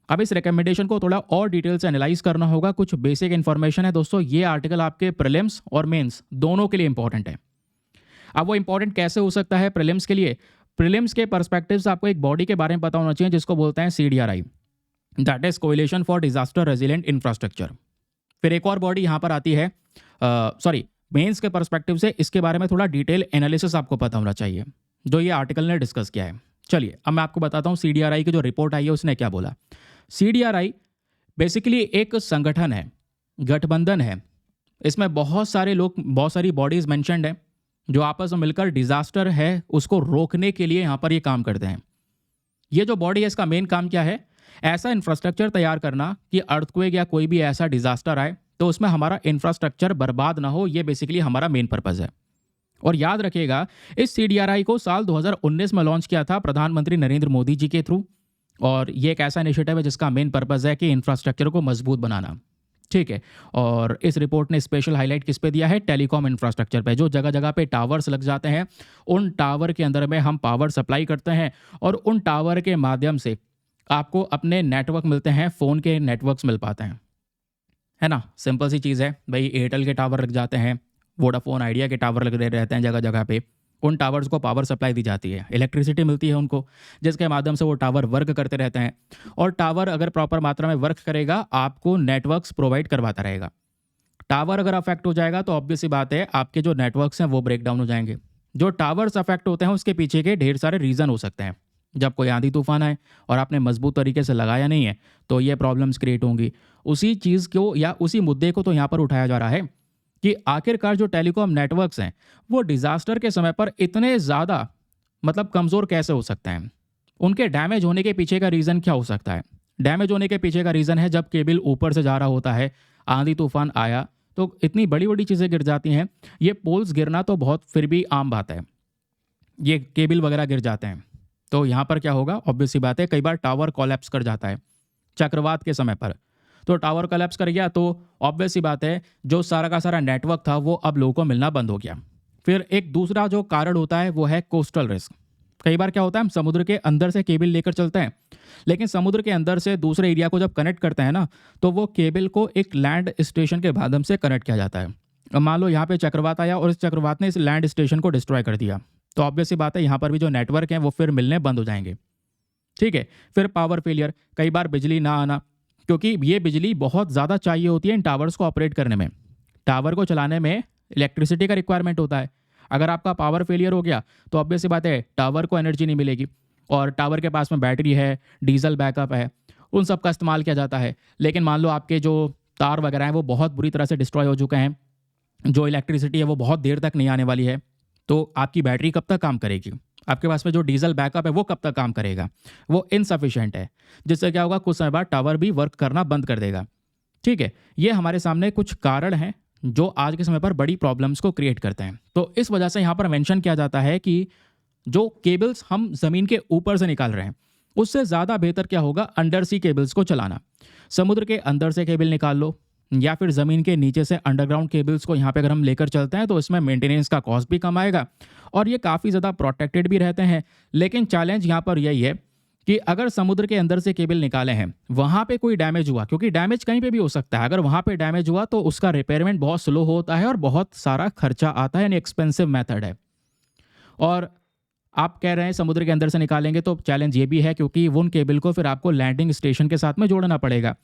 A: अब इस रिकमेंडेशन को थोड़ा और डिटेल से एनालाइज करना होगा। कुछ बेसिक इन्फॉर्मेशन है दोस्तों, ये आर्टिकल आपके प्रीलिम्स और मेंस दोनों के लिए इंपॉर्टेंट है। अब वो इंपॉर्टेंट कैसे हो सकता है प्रीलिम्स के लिए? प्रीलिम्स के पर्सपेक्टिव से आपको एक बॉडी के बारे में पता होना चाहिए जिसको बोलते हैं CDRI, that is coalition for disaster resilient infrastructure. फिर एक और बॉडी यहाँ पर आती है, मेंस के पर्सपेक्टिव से इसके बारे में थोड़ा डिटेल एनालिसिस आपको पता होना चाहिए जो ये आर्टिकल ने डिस्कस किया है। चलिए अब मैं आपको बताता हूँ CDRI की जो रिपोर्ट आई है उसने क्या बोला। CDRI बेसिकली एक संगठन है, गठबंधन है। इसमें बहुत सारे लोग, बहुत सारी बॉडीज मेंशन्ड है जो आपस में मिलकर डिजास्टर है उसको रोकने के लिए यहाँ पर ये काम करते हैं। ये जो बॉडी है इसका मेन काम क्या है? ऐसा इंफ्रास्ट्रक्चर तैयार करना कि अर्थक्वेक या कोई भी ऐसा डिजास्टर आए तो उसमें हमारा इंफ्रास्ट्रक्चर बर्बाद ना हो। ये बेसिकली हमारा मेन पर्पज़ है। और याद रखिएगा इस CDRI को साल 2019 में लॉन्च किया था प्रधानमंत्री नरेंद्र मोदी जी के थ्रू, और ये एक ऐसा इनिशिएटिव है जिसका मेन पर्पज़ है कि इंफ्रास्ट्रक्चर को मजबूत बनाना। ठीक है, और इस रिपोर्ट ने स्पेशल हाईलाइट किस पे दिया है? टेलीकॉम इंफ्रास्ट्रक्चर पे। जो जगह जगह पे टावर्स लग जाते हैं उन टावर के अंदर में हम पावर सप्लाई करते हैं और उन टावर के माध्यम से आपको अपने नेटवर्क मिलते हैं, फ़ोन के नेटवर्क्स मिल पाते हैं, है ना। सिंपल सी चीज़ है भाई, एयरटेल के टावर लग जाते हैं, वोडाफोन आइडिया के टावर लग रहते हैं जगह जगह पे। उन टावर्स को पावर सप्लाई दी जाती है, इलेक्ट्रिसिटी मिलती है उनको, जिसके माध्यम से वो टावर वर्क करते रहते हैं। और टावर अगर प्रॉपर मात्रा में वर्क करेगा आपको नेटवर्क्स प्रोवाइड करवाता रहेगा। टावर अगर अफेक्ट हो जाएगा तो ऑब्वियस सी बात है आपके जो नेटवर्क्स हैं वो ब्रेक डाउन हो जाएंगे। जो टावर्स अफेक्ट होते हैं उसके पीछे के ढेर सारे रीज़न हो सकते हैं। जब कोई आंधी तूफान आए और आपने मजबूत तरीके से लगाया नहीं है तो ये प्रॉब्लम्स क्रिएट होंगी। उसी चीज़ को या उसी मुद्दे को तो यहाँ पर उठाया जा रहा है कि आखिरकार जो टेलीकॉम नेटवर्क्स हैं वो डिज़ास्टर के समय पर इतने ज़्यादा कमज़ोर कैसे हो सकते हैं? उनके डैमेज होने के पीछे का रीज़न क्या हो सकता है? डैमेज होने के पीछे का रीज़न है जब केबल ऊपर से जा रहा होता है, आंधी तूफान आया तो इतनी बड़ी बड़ी चीज़ें गिर जाती हैं। ये पोल्स गिरना तो बहुत फिर भी आम बात है, ये केबल वगैरह गिर जाते हैं। तो यहाँ पर क्या होगा, ऑब्वियस सी बात है, कई बार टावर कोलैप्स कर जाता है चक्रवात के समय पर। तो टावर कोलैप्स कर गया तो ऑब्वियस सी बात है, जो सारा का सारा नेटवर्क था वो अब लोगों को मिलना बंद हो गया। फिर एक दूसरा जो कारण होता है वो है कोस्टल रिस्क। कई बार क्या होता है, हम समुद्र के अंदर से केबल लेकर चलते हैं, लेकिन समुद्र के अंदर से दूसरे एरिया को जब कनेक्ट करते हैं ना, तो वो केबल को एक लैंड स्टेशन के माध्यम से कनेक्ट किया जाता है। अब मान लो यहाँ पे चक्रवात आया और इस चक्रवात ने इस लैंड स्टेशन को डिस्ट्रॉय कर दिया, तो ऑब्वियस सी बात है यहाँ पर भी जो नेटवर्क हैं वो फिर मिलने बंद हो जाएंगे। ठीक है। फिर पावर फेलियर, कई बार बिजली ना आना, क्योंकि ये बिजली बहुत ज़्यादा चाहिए होती है इन टावर्स को ऑपरेट करने में। टावर को चलाने में इलेक्ट्रिसिटी का रिक्वायरमेंट होता है। अगर आपका पावर फेलियर हो गया तो ऑब्वियस सी बात है टावर को एनर्जी नहीं मिलेगी, और टावर के पास में बैटरी है, डीजल बैकअप है, उन सब का इस्तेमाल किया जाता है। लेकिन मान लो आपके जो तार वगैरह हैं वो बहुत बुरी तरह से डिस्ट्रॉय हो चुके हैं, जो इलेक्ट्रिसिटी है वो बहुत देर तक नहीं आने वाली है, तो आपकी बैटरी कब तक काम करेगी? आपके पास में जो डीजल बैकअप है वो कब तक काम करेगा? वो इनसफिशिएंट है, जिससे क्या होगा, कुछ समय बाद टावर भी वर्क करना बंद कर देगा। ठीक है। ये हमारे सामने कुछ कारण हैं जो आज के समय पर बड़ी प्रॉब्लम्स को क्रिएट करते हैं। तो इस वजह से यहाँ पर मेंशन किया जाता है कि जो केबल्स हम ज़मीन के ऊपर से निकाल रहे हैं, उससे ज़्यादा बेहतर क्या होगा, अंडर सी केबल्स को चलाना। समुद्र के अंदर से केबल निकाल लो, या फिर ज़मीन के नीचे से अंडरग्राउंड केबल्स को यहाँ पे अगर हम लेकर चलते हैं तो इसमें मेंटेनेंस का कॉस्ट भी कम आएगा और ये काफ़ी ज़्यादा प्रोटेक्टेड भी रहते हैं। लेकिन चैलेंज यहाँ पर यही है कि अगर समुद्र के अंदर से केबल निकाले हैं, वहाँ पे कोई डैमेज हुआ, क्योंकि डैमेज कहीं पे भी हो सकता है, अगर वहाँ पे डैमेज हुआ तो उसका रिपेयरमेंट बहुत स्लो होता है और बहुत सारा खर्चा आता है, यानी एक्सपेंसिव मेथड है। और आप कह रहे हैं समुद्र के अंदर से निकालेंगे, तो चैलेंज ये भी है क्योंकि उन केबल को फिर आपको लैंडिंग स्टेशन के साथ में जोड़ना पड़ेगा।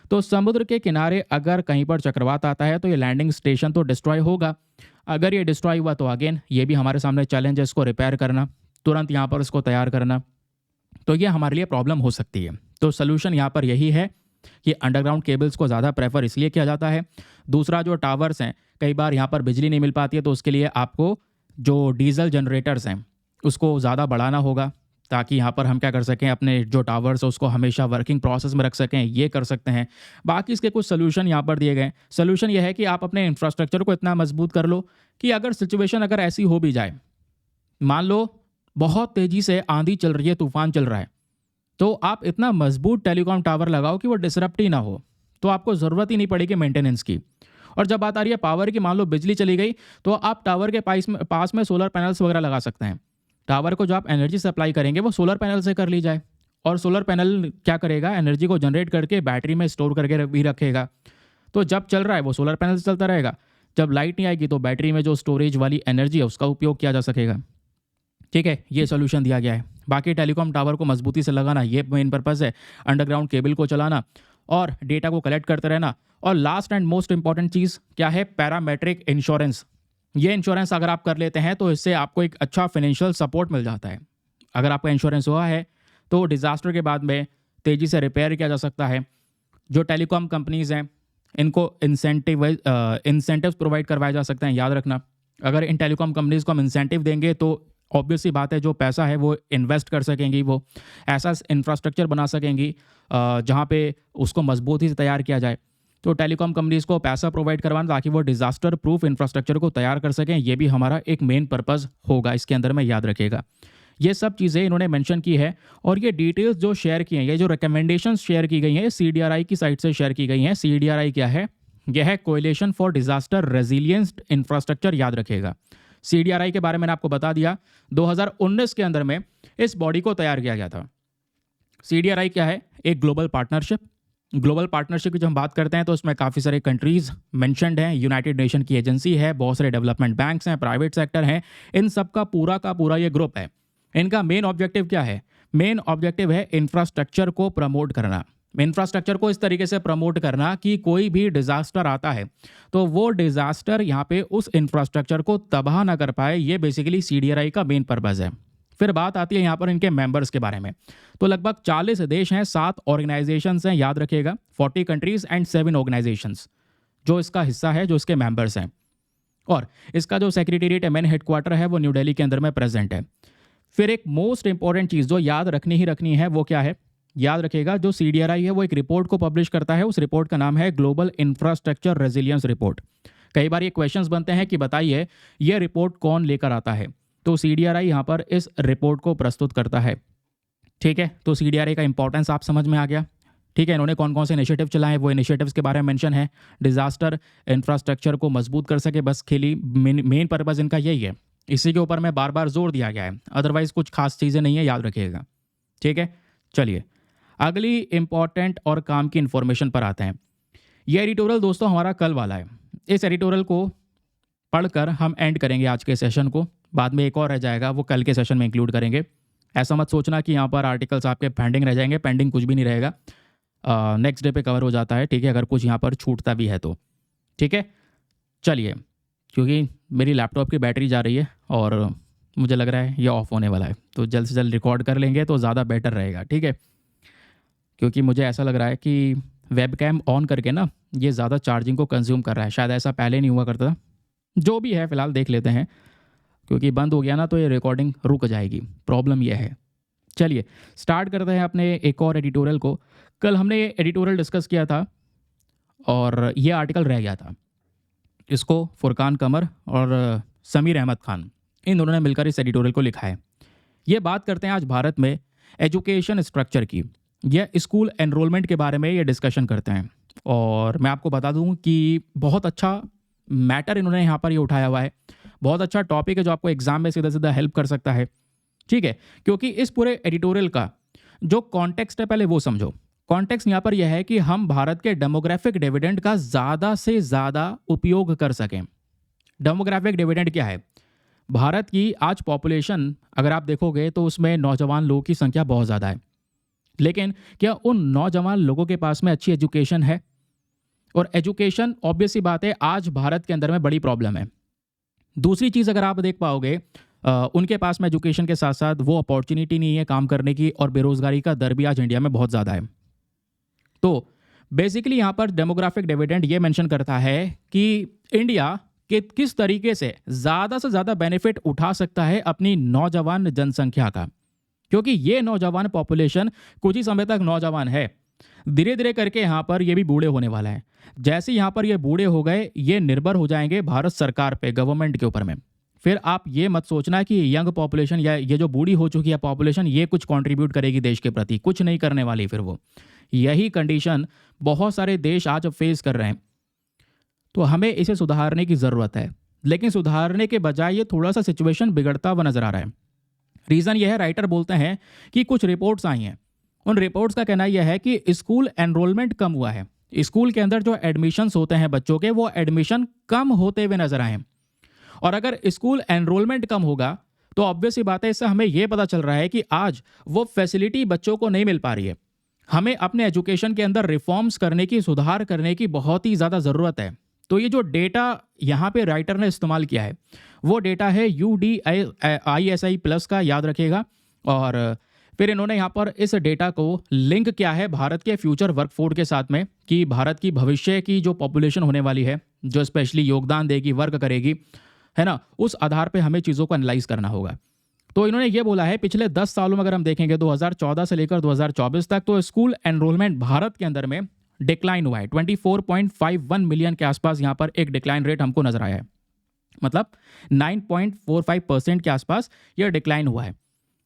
A: तो समुद्र के किनारे अगर कहीं पर चक्रवात आता है तो ये लैंडिंग स्टेशन तो डिस्ट्रॉय होगा। अगर ये डिस्ट्रॉय हुआ तो अगेन ये भी हमारे सामने चैलेंज है, इसको रिपेयर करना, तुरंत यहाँ पर इसको तैयार करना, तो ये हमारे लिए प्रॉब्लम हो सकती है। तो सोल्यूशन यहाँ पर यही है कि अंडरग्राउंड केबल्स को ज़्यादा प्रेफर इसलिए किया जाता है। दूसरा, जो टावर्स हैं, कई बार यहाँ पर बिजली नहीं मिल पाती है, तो उसके लिए आपको जो डीजल जनरेटर्स हैं उसको ज़्यादा बढ़ाना होगा, ताकि यहाँ पर हम क्या कर सकें, अपने जो टावर्स है उसको हमेशा वर्किंग प्रोसेस में रख सकें। ये कर सकते हैं। बाकी इसके कुछ सोल्यूशन यहाँ पर दिए गए। सोल्यूशन ये है कि आप अपने इंफ्रास्ट्रक्चर को इतना मजबूत कर लो कि अगर सिचुएशन अगर ऐसी हो भी जाए, मान लो बहुत तेज़ी से आंधी चल रही है, तूफान चल रहा है, तो आप इतना मजबूत टेलीकॉम टावर लगाओ कि वो डिसरप्ट ही ना हो, तो आपको ज़रूरत ही नहीं पड़ेगी मेंटेनेंस की। और जब बात आ रही है पावर की, मान लो बिजली चली गई, तो आप टावर के पास में सोलर पैनल्स वगैरह लगा सकते हैं। टावर को जो आप एनर्जी सप्लाई करेंगे वो सोलर पैनल से कर ली जाए, और सोलर पैनल क्या करेगा, एनर्जी को जनरेट करके बैटरी में स्टोर करके भी रखेगा। तो जब चल रहा है वो सोलर पैनल से चलता रहेगा, जब लाइट नहीं आएगी तो बैटरी में जो स्टोरेज वाली एनर्जी है उसका उपयोग किया जा सकेगा। ठीक है, ये सोल्यूशन दिया गया है। बाकी टेलीकॉम टावर को मजबूती से लगाना, ये मेन पर्पज़ है। अंडरग्राउंड केबल को चलाना और डेटा को कलेक्ट करते रहना। और लास्ट एंड मोस्ट इंपॉर्टेंट चीज़ क्या है, पैरामेट्रिक इंश्योरेंस। ये इंश्योरेंस अगर आप कर लेते हैं तो इससे आपको एक अच्छा फाइनेंशियल सपोर्ट मिल जाता है। अगर आपका इंश्योरेंस हुआ है तो डिज़ास्टर के बाद में तेज़ी से रिपेयर किया जा सकता है। जो टेलीकॉम कंपनीज़ हैं इनको इंसेंटिव्स प्रोवाइड करवाए जा सकते हैं। याद रखना, अगर इन टेलीकॉम कंपनीज़ को हम इंसेंटिव देंगे तो ऑब्वियस सी बात है जो पैसा है वो इन्वेस्ट कर सकेंगी, वो ऐसा इंफ्रास्ट्रक्चर बना सकेंगी जहाँ पे उसको मजबूती से तैयार किया जाए। तो टेलीकॉम कंपनीज़ को पैसा प्रोवाइड करवाना ताकि वो डिज़ास्टर प्रूफ इंफ्रास्ट्रक्चर को तैयार कर सकें, ये भी हमारा एक मेन पर्पज़ होगा इसके अंदर में, याद रखिएगा। ये सब चीज़ें इन्होंने मेंशन की है और ये डिटेल्स जो शेयर की हैं, ये जो रिकमेंडेशंस शेयर की गई हैं, CDRI की साइट से शेयर की गई हैं। CDRI क्या है? यह है coalition for disaster resilience infrastructure, याद रखिएगा। CDRI के बारे में मैंने आपको बता दिया। 2019 के अंदर में इस बॉडी को तैयार किया गया था। CDRI क्या है? एक ग्लोबल पार्टनरशिप। ग्लोबल पार्टनरशिप की जब हम बात करते हैं तो इसमें काफ़ी सारे कंट्रीज़ मेंशन्ड हैं, यूनाइटेड नेशन की एजेंसी है, बहुत सारे डेवलपमेंट बैंक्स हैं, प्राइवेट सेक्टर हैं, इन सब का पूरा ये ग्रुप है। इनका मेन ऑब्जेक्टिव क्या है? मेन ऑब्जेक्टिव है इंफ्रास्ट्रक्चर को प्रमोट करना। इंफ्रास्ट्रक्चर को इस तरीके से प्रमोट करना कि कोई भी डिज़ास्टर आता है तो वो डिज़ास्टर यहाँ पे उस इंफ्रास्ट्रक्चर को तबाह ना कर पाए। ये बेसिकली CDRI का मेन पर्पज़ है। फिर बात आती है यहाँ पर इनके मेंबर्स के बारे में। तो लगभग 40 देश हैं, 7 ऑर्गेनाइजेशंस हैं, याद रखिएगा, 40 कंट्रीज़ एंड 7 ऑर्गेनाइजेशंस जो इसका हिस्सा है, जो इसके मेंबर्स हैं। और इसका जो सेक्रेटेरिएट है, मेन हेडक्वार्टर है, वो न्यू दिल्ली के अंदर में प्रेजेंट है। फिर एक मोस्ट इंपॉर्टेंट चीज़ जो याद रखनी ही रखनी है वो क्या है? याद रखिएगा, जो CDRI है वो एक रिपोर्ट को पब्लिश करता है, उस रिपोर्ट का नाम है ग्लोबल इंफ्रास्ट्रक्चर रेजिलियंस रिपोर्ट। कई बार ये क्वेश्चंस बनते हैं कि बताइए ये रिपोर्ट कौन लेकर आता है, तो CDRI यहाँ पर इस रिपोर्ट को प्रस्तुत करता है। ठीक है, तो CDRI का इंपॉर्टेंस आप समझ में आ गया। ठीक है, इन्होंने कौन कौन से इनिशिएटिव चलाए वो इनिशिएटिव्स के बारे में मेंशन है। डिजास्टर इंफ्रास्ट्रक्चर को मजबूत कर सके, बस खेली मेन पर्पज इनका यही है। इसी के ऊपर में बार बार जोर दिया गया है, अदरवाइज कुछ खास चीज़ें नहीं है, याद रखिएगा। ठीक है, चलिए अगली इंपॉर्टेंट और काम की इंफॉर्मेशन पर आते हैं। ये एडिटोरियल दोस्तों हमारा कल वाला है। इस एडिटोरियल को पढ़कर हम एंड करेंगे आज के सेशन को, बाद में एक और रह जाएगा, वो कल के सेशन में इंक्लूड करेंगे। ऐसा मत सोचना कि यहाँ पर आर्टिकल्स आपके पेंडिंग रह जाएंगे, पेंडिंग कुछ भी नहीं रहेगा, नेक्स्ट डे पे कवर हो जाता है। ठीक है, अगर कुछ यहाँ पर छूटता भी है तो। ठीक है, चलिए, क्योंकि मेरी लैपटॉप की बैटरी जा रही है और मुझे लग रहा है ये ऑफ होने वाला है, तो जल्द से जल्द रिकॉर्ड कर लेंगे तो ज़्यादा बेटर रहेगा। ठीक है, क्योंकि मुझे ऐसा लग रहा है कि वेबकैम ऑन करके ना ये ज़्यादा चार्जिंग को कंज्यूम कर रहा है, शायद ऐसा पहले नहीं हुआ करता था। जो भी है फ़िलहाल देख लेते हैं, क्योंकि बंद हो गया ना तो ये रिकॉर्डिंग रुक जाएगी, प्रॉब्लम यह है। चलिए स्टार्ट करते हैं अपने एक और एडिटोरियल को। कल हमने ये एडिटोरियल डिस्कस किया था और ये आर्टिकल रह गया था। इसको फुरकान कमर और समीर अहमद खान, इन दोनों ने मिलकर इस एडिटोरियल को लिखा है। ये बात करते हैं आज भारत में एजुकेशन स्ट्रक्चर की, यह स्कूल एनरोलमेंट के बारे में ये डिस्कशन करते हैं। और मैं आपको बता दूं कि बहुत अच्छा मैटर इन्होंने यहाँ पर ये उठाया हुआ है, बहुत अच्छा टॉपिक है जो आपको एग्जाम में सीधा सीधा हेल्प कर सकता है। ठीक है, क्योंकि इस पूरे एडिटोरियल का जो कॉन्टेक्स्ट है पहले वो समझो। कॉन्टेक्स्ट यहाँ पर यह है कि हम भारत के डेमोग्राफिक डिविडेंड का ज़्यादा से ज़्यादा उपयोग कर सकें। डेमोग्राफिक डिविडेंड क्या है? भारत की आज पॉपुलेशन अगर आप देखोगे तो उसमें नौजवान लोगों की संख्या बहुत ज़्यादा है, लेकिन क्या उन नौजवान लोगों के पास में अच्छी एजुकेशन है? और एजुकेशन ऑब्वियस सी बात है आज भारत के अंदर में बड़ी प्रॉब्लम है। दूसरी चीज़ अगर आप देख पाओगे, उनके पास में एजुकेशन के साथ साथ वो अपॉर्चुनिटी नहीं है काम करने की, और बेरोजगारी का दर भी आज इंडिया में बहुत ज़्यादा है। तो बेसिकली यहाँ पर डेमोग्राफिक डिविडेंड ये मेंशन करता है कि इंडिया कि किस तरीके से ज़्यादा बेनिफिट उठा सकता है अपनी नौजवान जनसंख्या का, क्योंकि ये नौजवान पॉपुलेशन कुछ ही समय तक नौजवान है, धीरे धीरे करके यहाँ पर ये भी बूढ़े होने वाला है। जैसे यहाँ पर ये बूढ़े हो गए, ये निर्भर हो जाएंगे भारत सरकार पे, गवर्नमेंट के ऊपर में। फिर आप ये मत सोचना कि यंग पॉपुलेशन या ये जो बूढ़ी हो चुकी है पॉपुलेशन ये कुछ कंट्रीब्यूट करेगी देश के प्रति, कुछ नहीं करने वाली। फिर वो यही कंडीशन बहुत सारे देश आज फेस कर रहे हैं। तो हमें इसे सुधारने की ज़रूरत है, लेकिन सुधारने के बजाय ये थोड़ा सा सिचुएशन बिगड़ता हुआ नजर आ रहा है। रीज़न यह है, राइटर बोलते हैं कि कुछ रिपोर्ट्स आई हैं, उन रिपोर्ट्स का कहना यह है कि स्कूल एनरोलमेंट कम हुआ है। स्कूल के अंदर जो एडमिशन्स होते हैं बच्चों के, वो एडमिशन कम होते हुए नजर आए हैं। और अगर स्कूल एनरोलमेंट कम होगा तो ऑब्वियस सी बात है, इससे हमें यह पता चल रहा है कि आज वो फैसिलिटी बच्चों को नहीं मिल पा रही है। हमें अपने एजुकेशन के अंदर रिफॉर्म्स करने की, सुधार करने की बहुत ही ज़्यादा ज़रूरत है। तो ये जो डेटा यहाँ पे राइटर ने इस्तेमाल किया है वो डेटा है UDISI प्लस का, याद रखिएगा। और फिर इन्होंने यहाँ पर इस डेटा को लिंक किया है भारत के फ्यूचर वर्कफोर्स के साथ में, कि भारत की भविष्य की जो पॉपुलेशन होने वाली है, जो स्पेशली योगदान देगी, वर्क करेगी, है ना, उस आधार पे हमें चीज़ों को एनालाइज करना होगा। तो इन्होंने ये बोला है पिछले 10 सालों में अगर हम देखेंगे 2014 से लेकर 2024 तक, तो स्कूल एनरोलमेंट भारत के अंदर में डिक्लाइन हुआ है। 24.51 मिलियन के आसपास यहाँ पर एक डिक्लाइन रेट हमको नजर आया है, मतलब 9.45% के आसपास यह डिक्लाइन हुआ है।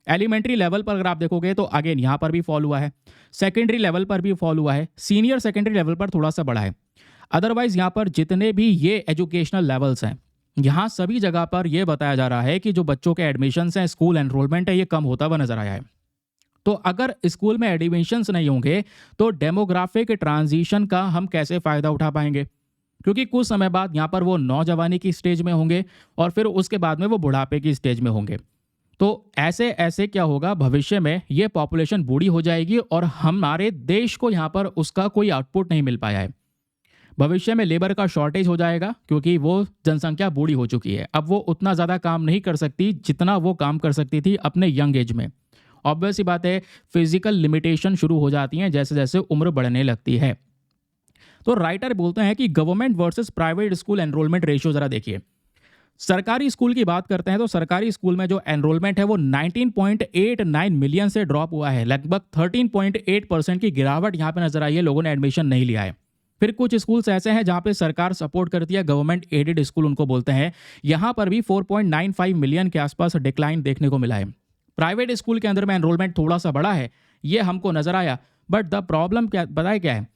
A: एलिमेंट्री लेवल पर अगर आप देखोगे तो अगेन यहाँ पर भी फॉल हुआ है, सेकेंडरी लेवल पर भी फॉल हुआ है, सीनियर सेकेंडरी लेवल पर थोड़ा सा बढ़ा है। अदरवाइज यहाँ पर जितने भी ये एजुकेशनल लेवल्स हैं, यहाँ सभी जगह पर यह बताया जा रहा है कि जो बच्चों के एडमिशन्स हैं, स्कूल एनरोलमेंट है, ये कम होता हुआ नजर आया है। तो अगर स्कूल में एडमिशन्स नहीं होंगे तो डेमोग्राफिक ट्रांजिशन का हम कैसे फ़ायदा उठा पाएंगे? क्योंकि कुछ समय बाद यहाँ पर वो नौजवानी की स्टेज में होंगे और फिर उसके बाद में वो बुढ़ापे की स्टेज में होंगे। तो ऐसे ऐसे क्या होगा, भविष्य में ये पॉपुलेशन बूढ़ी हो जाएगी और हमारे देश को यहाँ पर उसका कोई आउटपुट नहीं मिल पाया है। भविष्य में लेबर का शॉर्टेज हो जाएगा, क्योंकि वो जनसंख्या बूढ़ी हो चुकी है, अब वो उतना ज़्यादा काम नहीं कर सकती जितना वो काम कर सकती थी अपने यंग एज में। ऑब्वियस सी बात है, फिजिकल लिमिटेशन शुरू हो जाती हैं जैसे जैसे उम्र बढ़ने लगती है। तो राइटर बोलते हैं कि government versus private school enrolment ratio ज़रा देखिए। सरकारी स्कूल की बात करते हैं तो सरकारी स्कूल में जो एनरोलमेंट है वो 19.89 मिलियन से ड्रॉप हुआ है। लगभग 13.8% की गिरावट यहाँ पे नजर आई है, लोगों ने एडमिशन नहीं लिया है। फिर कुछ स्कूल्स ऐसे हैं जहाँ पे सरकार सपोर्ट करती है, गवर्नमेंट एडेड स्कूल उनको बोलते हैं, यहाँ पर भी 4.95 मिलियन के आसपास डिक्लाइन देखने को मिला है। प्राइवेट स्कूल के अंदर में एनरोलमेंट थोड़ा सा बढ़ा है, ये हमको नजर आया। बट द प्रॉब्लम क्या बताया क्या है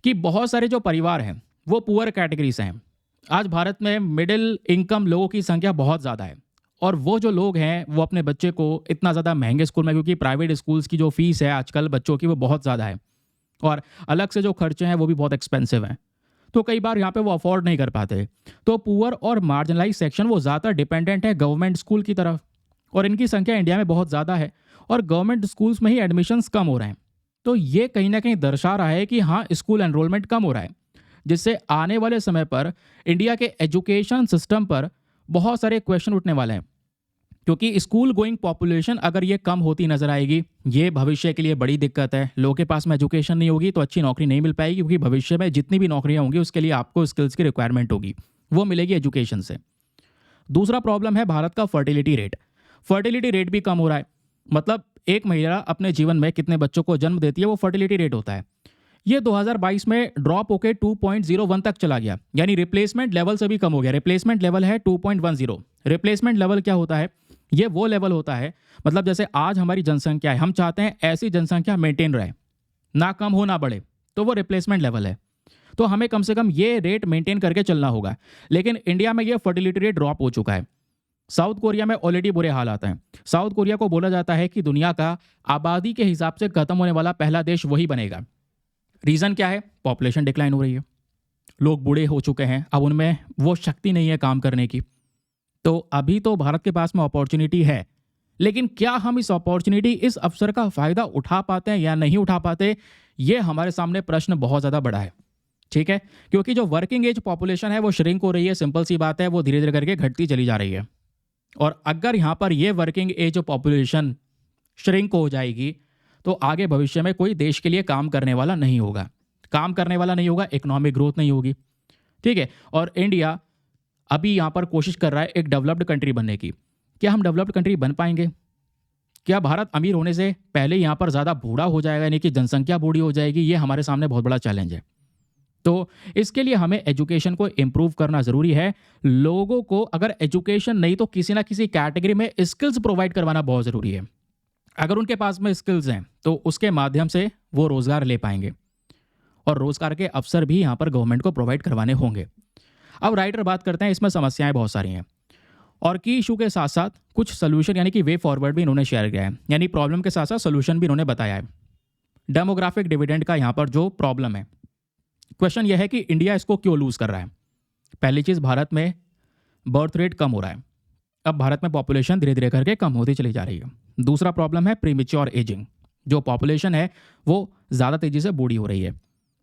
A: कि बहुत सारे जो परिवार हैं वो पुअर कैटेगरी से हैं। आज भारत में मिडिल इनकम लोगों की संख्या बहुत ज़्यादा है, और वो जो लोग हैं वो अपने बच्चे को इतना ज़्यादा महंगे स्कूल में, क्योंकि प्राइवेट स्कूल्स की जो फीस है आजकल बच्चों की वो बहुत ज़्यादा है, और अलग से जो खर्चे हैं वो भी बहुत एक्सपेंसिव हैं, तो कई बार यहाँ पे वो अफोर्ड नहीं कर पाते। तो पुअर और मार्जिनलाइज सेक्शन वो ज़्यादा डिपेंडेंट है गवर्नमेंट स्कूल की तरफ, और इनकी संख्या इंडिया में बहुत ज़्यादा है, और गवर्नमेंट स्कूल्स में ही एडमिशन्स कम हो रहे हैं। तो ये कहीं ना कहीं दर्शा रहा है कि हाँ, स्कूल एनरोलमेंट कम हो रहा है, जिससे आने वाले समय पर इंडिया के एजुकेशन सिस्टम पर बहुत सारे क्वेश्चन उठने वाले हैं। क्योंकि स्कूल गोइंग पॉपुलेशन अगर ये कम होती नजर आएगी, ये भविष्य के लिए बड़ी दिक्कत है। लोगों के पास में एजुकेशन नहीं होगी तो अच्छी नौकरी नहीं मिल पाएगी, क्योंकि भविष्य में जितनी भी नौकरियां होंगी उसके लिए आपको स्किल्स की रिक्वायरमेंट होगी, वो मिलेगी एजुकेशन से। दूसरा प्रॉब्लम है भारत का फर्टिलिटी रेट। फर्टिलिटी रेट भी कम हो रहा है। मतलब एक महिला अपने जीवन में कितने बच्चों को जन्म देती है वो फर्टिलिटी रेट होता है। ये 2022 में ड्रॉप होकर 2.01 तक चला गया, यानी रिप्लेसमेंट लेवल से भी कम हो गया। रिप्लेसमेंट लेवल है 2.10। रिप्लेसमेंट लेवल क्या होता है? ये वो लेवल होता है, मतलब जैसे आज हमारी जनसंख्या है, हम चाहते हैं ऐसी जनसंख्या मेंटेन रहे, ना कम हो ना बढ़े, तो वो रिप्लेसमेंट लेवल है। तो हमें कम से कम ये रेट मेंटेन करके चलना होगा। लेकिन इंडिया में ये फर्टिलिटी रेट ड्रॉप हो चुका है। साउथ कोरिया में ऑलरेडी बुरे हाल आते हैं। साउथ कोरिया को बोला जाता है कि दुनिया का आबादी के हिसाब से खत्म होने वाला पहला देश वही बनेगा। रीज़न क्या है? पॉपुलेशन डिक्लाइन हो रही है, लोग बूढ़े हो चुके हैं, अब उनमें वो शक्ति नहीं है काम करने की। तो अभी तो भारत के पास में अपॉर्चुनिटी है, लेकिन क्या हम इस अपॉर्चुनिटी, इस अवसर का फ़ायदा उठा पाते हैं या नहीं उठा पाते, ये हमारे सामने प्रश्न बहुत ज़्यादा बड़ा है। ठीक है, क्योंकि जो वर्किंग एज पॉपुलेशन है वो श्रिंक हो रही है। सिंपल सी बात है, वो धीरे धीरे करके घटती चली जा रही है। और अगर यहाँ पर ये वर्किंग एज पॉपुलेशन श्रिंक हो जाएगी तो आगे भविष्य में कोई देश के लिए काम करने वाला नहीं होगा। काम करने वाला नहीं होगा, इकोनॉमिक ग्रोथ नहीं होगी। ठीक है, और इंडिया अभी यहाँ पर कोशिश कर रहा है एक डेवलप्ड कंट्री बनने की। क्या हम डेवलप्ड कंट्री बन पाएंगे? क्या भारत अमीर होने से पहले यहाँ पर ज़्यादा बूढ़ा हो जाएगा, यानी कि जनसंख्या बूढ़ी हो जाएगी? ये हमारे सामने बहुत बड़ा चैलेंज है। तो इसके लिए हमें एजुकेशन को इम्प्रूव करना ज़रूरी है। लोगों को अगर एजुकेशन नहीं तो किसी ना किसी कैटेगरी में स्किल्स प्रोवाइड करवाना बहुत ज़रूरी है। अगर उनके पास में स्किल्स हैं तो उसके माध्यम से वो रोज़गार ले पाएंगे, और रोज़गार के अवसर भी यहाँ पर गवर्नमेंट को प्रोवाइड करवाने होंगे। अब राइटर बात करते हैं, इसमें समस्याएं बहुत सारी हैं, और की इशू के साथ साथ कुछ सोल्यूशन यानी कि वे फॉरवर्ड भी इन्होंने शेयर किया है, यानी प्रॉब्लम के साथ साथ सोल्यूशन भी इन्होंने बताया है। डेमोग्राफिक डिविडेंड का यहाँ पर जो प्रॉब्लम है, क्वेश्चन यह है कि इंडिया इसको क्यों लूज़ कर रहा है। पहली चीज़, भारत में बर्थ रेट कम हो रहा है। अब भारत में पॉपुलेशन धीरे धीरे करके कम होती चली जा रही है। दूसरा प्रॉब्लम है प्रीमेच्योर एजिंग, जो पॉपुलेशन है वो ज़्यादा तेज़ी से बूढ़ी हो रही है।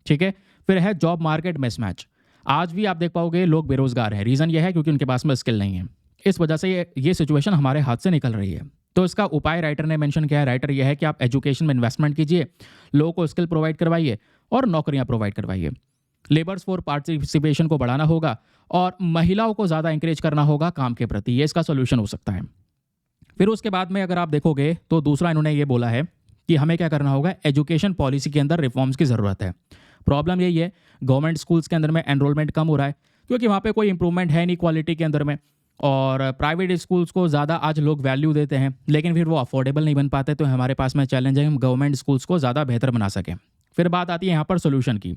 A: ठीक है, फिर है जॉब मार्केट मिसमैच। आज भी आप देख पाओगे लोग बेरोजगार हैं। रीज़न यह है क्योंकि उनके पास में स्किल नहीं है। इस वजह से ये सिचुएशन हमारे हाथ से निकल रही है। तो इसका उपाय राइटर ने मेंशन किया है। राइटर यह है कि आप एजुकेशन में इन्वेस्टमेंट कीजिए, लोगों को स्किल प्रोवाइड करवाइए और नौकरियां प्रोवाइड करवाइए। लेबर्स फॉर पार्टिसिपेशन को बढ़ाना होगा और महिलाओं को ज़्यादा इंकरेज करना होगा काम के प्रति। ये इसका सोल्यूशन हो सकता है। फिर उसके बाद में अगर आप देखोगे तो दूसरा इन्होंने ये बोला है कि हमें क्या करना होगा, एजुकेशन पॉलिसी के अंदर रिफॉर्म्स की ज़रूरत है। प्रॉब्लम यही है, गवर्नमेंट स्कूल्स के अंदर में एनरोलमेंट कम हो रहा है क्योंकि वहाँ पे कोई इंप्रूवमेंट है नहीं क्वालिटी के अंदर में, और प्राइवेट स्कूल्स को ज़्यादा आज लोग वैल्यू देते हैं, लेकिन फिर वो अफोर्डेबल नहीं बन पाते। तो हमारे पास में चैलेंज है हम गवर्नमेंट स्कूल्स को ज़्यादा बेहतर बना सकें। फिर बात आती है यहाँ पर सोल्यूशन की।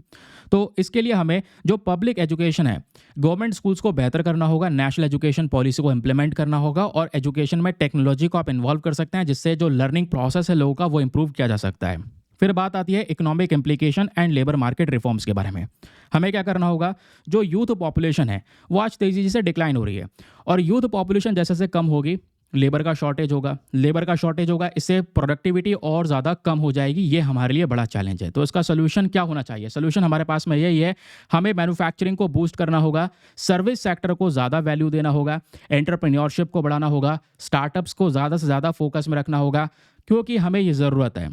A: तो इसके लिए हमें जो पब्लिक एजुकेशन है, गवर्नमेंट स्कूल्स को बेहतर करना होगा, नेशनल एजुकेशन पॉलिसी को इम्प्लीमेंट करना होगा, और एजुकेशन में टेक्नोलॉजी को आप इन्वॉल्व कर सकते हैं, जिससे जो लर्निंग प्रोसेस है लोगों का वो इंप्रूव किया जा सकता है। फिर बात आती है economic implication and labour market reforms के बारे में। हमें क्या करना होगा, जो यूथ पॉपुलेशन है वो आज तेज़ी से डिक्लाइन हो रही है, और यूथ पॉपुलेशन जैसे जैसे कम होगी लेबर का शॉर्टेज होगा, इससे प्रोडक्टिविटी और ज़्यादा कम हो जाएगी। ये हमारे लिए बड़ा चैलेंज है। तो इसका सोल्यूशन क्या होना चाहिए? सोल्यूशन हमारे पास में यही है, हमें मैन्युफैक्चरिंग को बूस्ट करना होगा, सर्विस सेक्टर को ज़्यादा वैल्यू देना होगा, एंटरप्रेन्योरशिप को बढ़ाना होगा, स्टार्टअप्स को ज़्यादा से ज़्यादा फोकस में रखना होगा, क्योंकि हमें ये ज़रूरत है।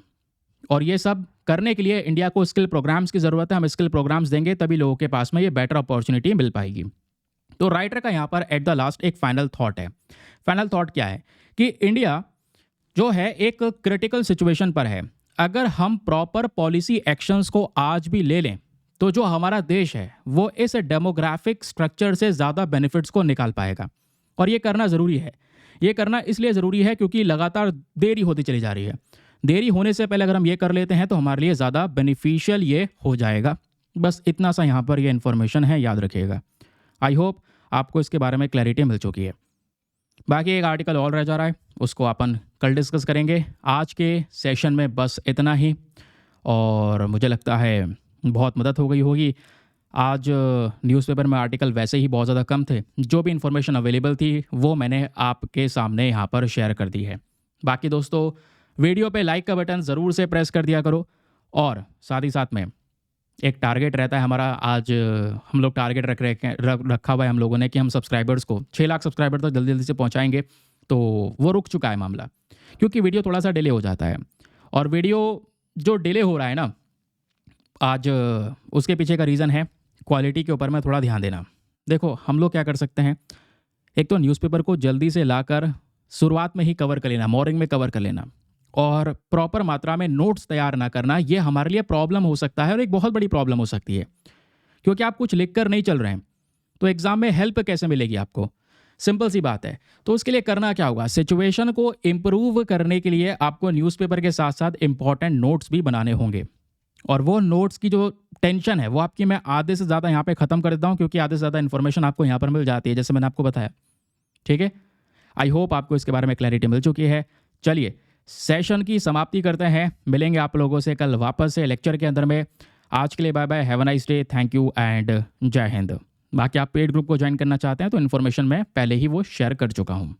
A: और ये सब करने के लिए इंडिया को स्किल प्रोग्राम्स की ज़रूरत है। हम स्किल प्रोग्राम्स देंगे तभी लोगों के पास में ये बेटर अपॉर्चुनिटी मिल पाएगी। तो राइटर का यहाँ पर एट द लास्ट एक फाइनल थॉट है। फाइनल थॉट क्या है कि इंडिया जो है एक क्रिटिकल सिचुएशन पर है। अगर हम प्रॉपर पॉलिसी एक्शंस को आज भी ले लें तो जो हमारा देश है वो इस डेमोग्राफिक स्ट्रक्चर से ज़्यादा बेनिफिट्स को निकाल पाएगा। और ये करना ज़रूरी है। ये करना इसलिए ज़रूरी है क्योंकि लगातार देरी होती चली जा रही है। देरी होने से पहले अगर हम ये कर लेते हैं तो हमारे लिए ज़्यादा बेनिफिशियल ये हो जाएगा। बस इतना सा यहाँ पर ये इन्फॉर्मेशन है, याद रखिएगा। आई होप आपको इसके बारे में क्लैरिटी मिल चुकी है। बाकी एक आर्टिकल और रह जा रहा है, उसको अपन कल डिस्कस करेंगे। आज के सेशन में बस इतना ही, और मुझे लगता है बहुत मदद हो गई होगी। आज न्यूज़पेपर में आर्टिकल वैसे ही बहुत ज़्यादा कम थे, जो भी इन्फॉर्मेशन अवेलेबल थी वो मैंने आपके सामने यहाँ पर शेयर कर दी है। बाकी दोस्तों, वीडियो पे लाइक का बटन ज़रूर से प्रेस कर दिया करो, और साथ ही साथ में एक टारगेट रहता है हमारा। आज हम लोग टारगेट रखा हुआ है हम लोगों ने कि हम सब्सक्राइबर्स को 6 लाख सब्सक्राइबर तक जल्दी जल्दी से पहुंचाएंगे। तो वो रुक चुका है मामला, क्योंकि वीडियो थोड़ा सा डिले हो जाता है। और वीडियो जो डिले हो रहा है ना, आज उसके पीछे का रीज़न है क्वालिटी के ऊपर में थोड़ा ध्यान देना। देखो, हम लोग क्या कर सकते हैं, एक तो न्यूज़पेपर को जल्दी से लाकर शुरुआत में ही कवर कर लेना, मॉर्निंग में कवर कर लेना, और प्रॉपर मात्रा में नोट्स तैयार ना करना। ये हमारे लिए प्रॉब्लम हो सकता है, और एक बहुत बड़ी प्रॉब्लम हो सकती है, क्योंकि आप कुछ लिख कर नहीं चल रहे हैं तो एग्ज़ाम में हेल्प कैसे मिलेगी आपको? सिंपल सी बात है। तो उसके लिए करना क्या होगा, सिचुएशन को इम्प्रूव करने के लिए आपको न्यूज़पेपर के साथ साथ इंपॉर्टेंट नोट्स भी बनाने होंगे। और वो नोट्स की जो टेंशन है वो आपकी मैं आधे से ज़्यादा यहाँ पे ख़त्म कर देता हूँ, क्योंकि आधे से ज़्यादा इन्फॉर्मेशन आपको यहाँ पर मिल जाती है, जैसे मैंने आपको बताया। ठीक है, आई होप आपको इसके बारे में क्लैरिटी मिल चुकी है। चलिए, सेशन की समाप्ति करते हैं। मिलेंगे आप लोगों से कल वापस से लेक्चर के अंदर में। आज के लिए bye bye, have a nice day, thank you and जय हिंद। बाकी आप पेड ग्रुप को ज्वाइन करना चाहते हैं तो इन्फॉर्मेशन मैं पहले ही वो शेयर कर चुका हूँ।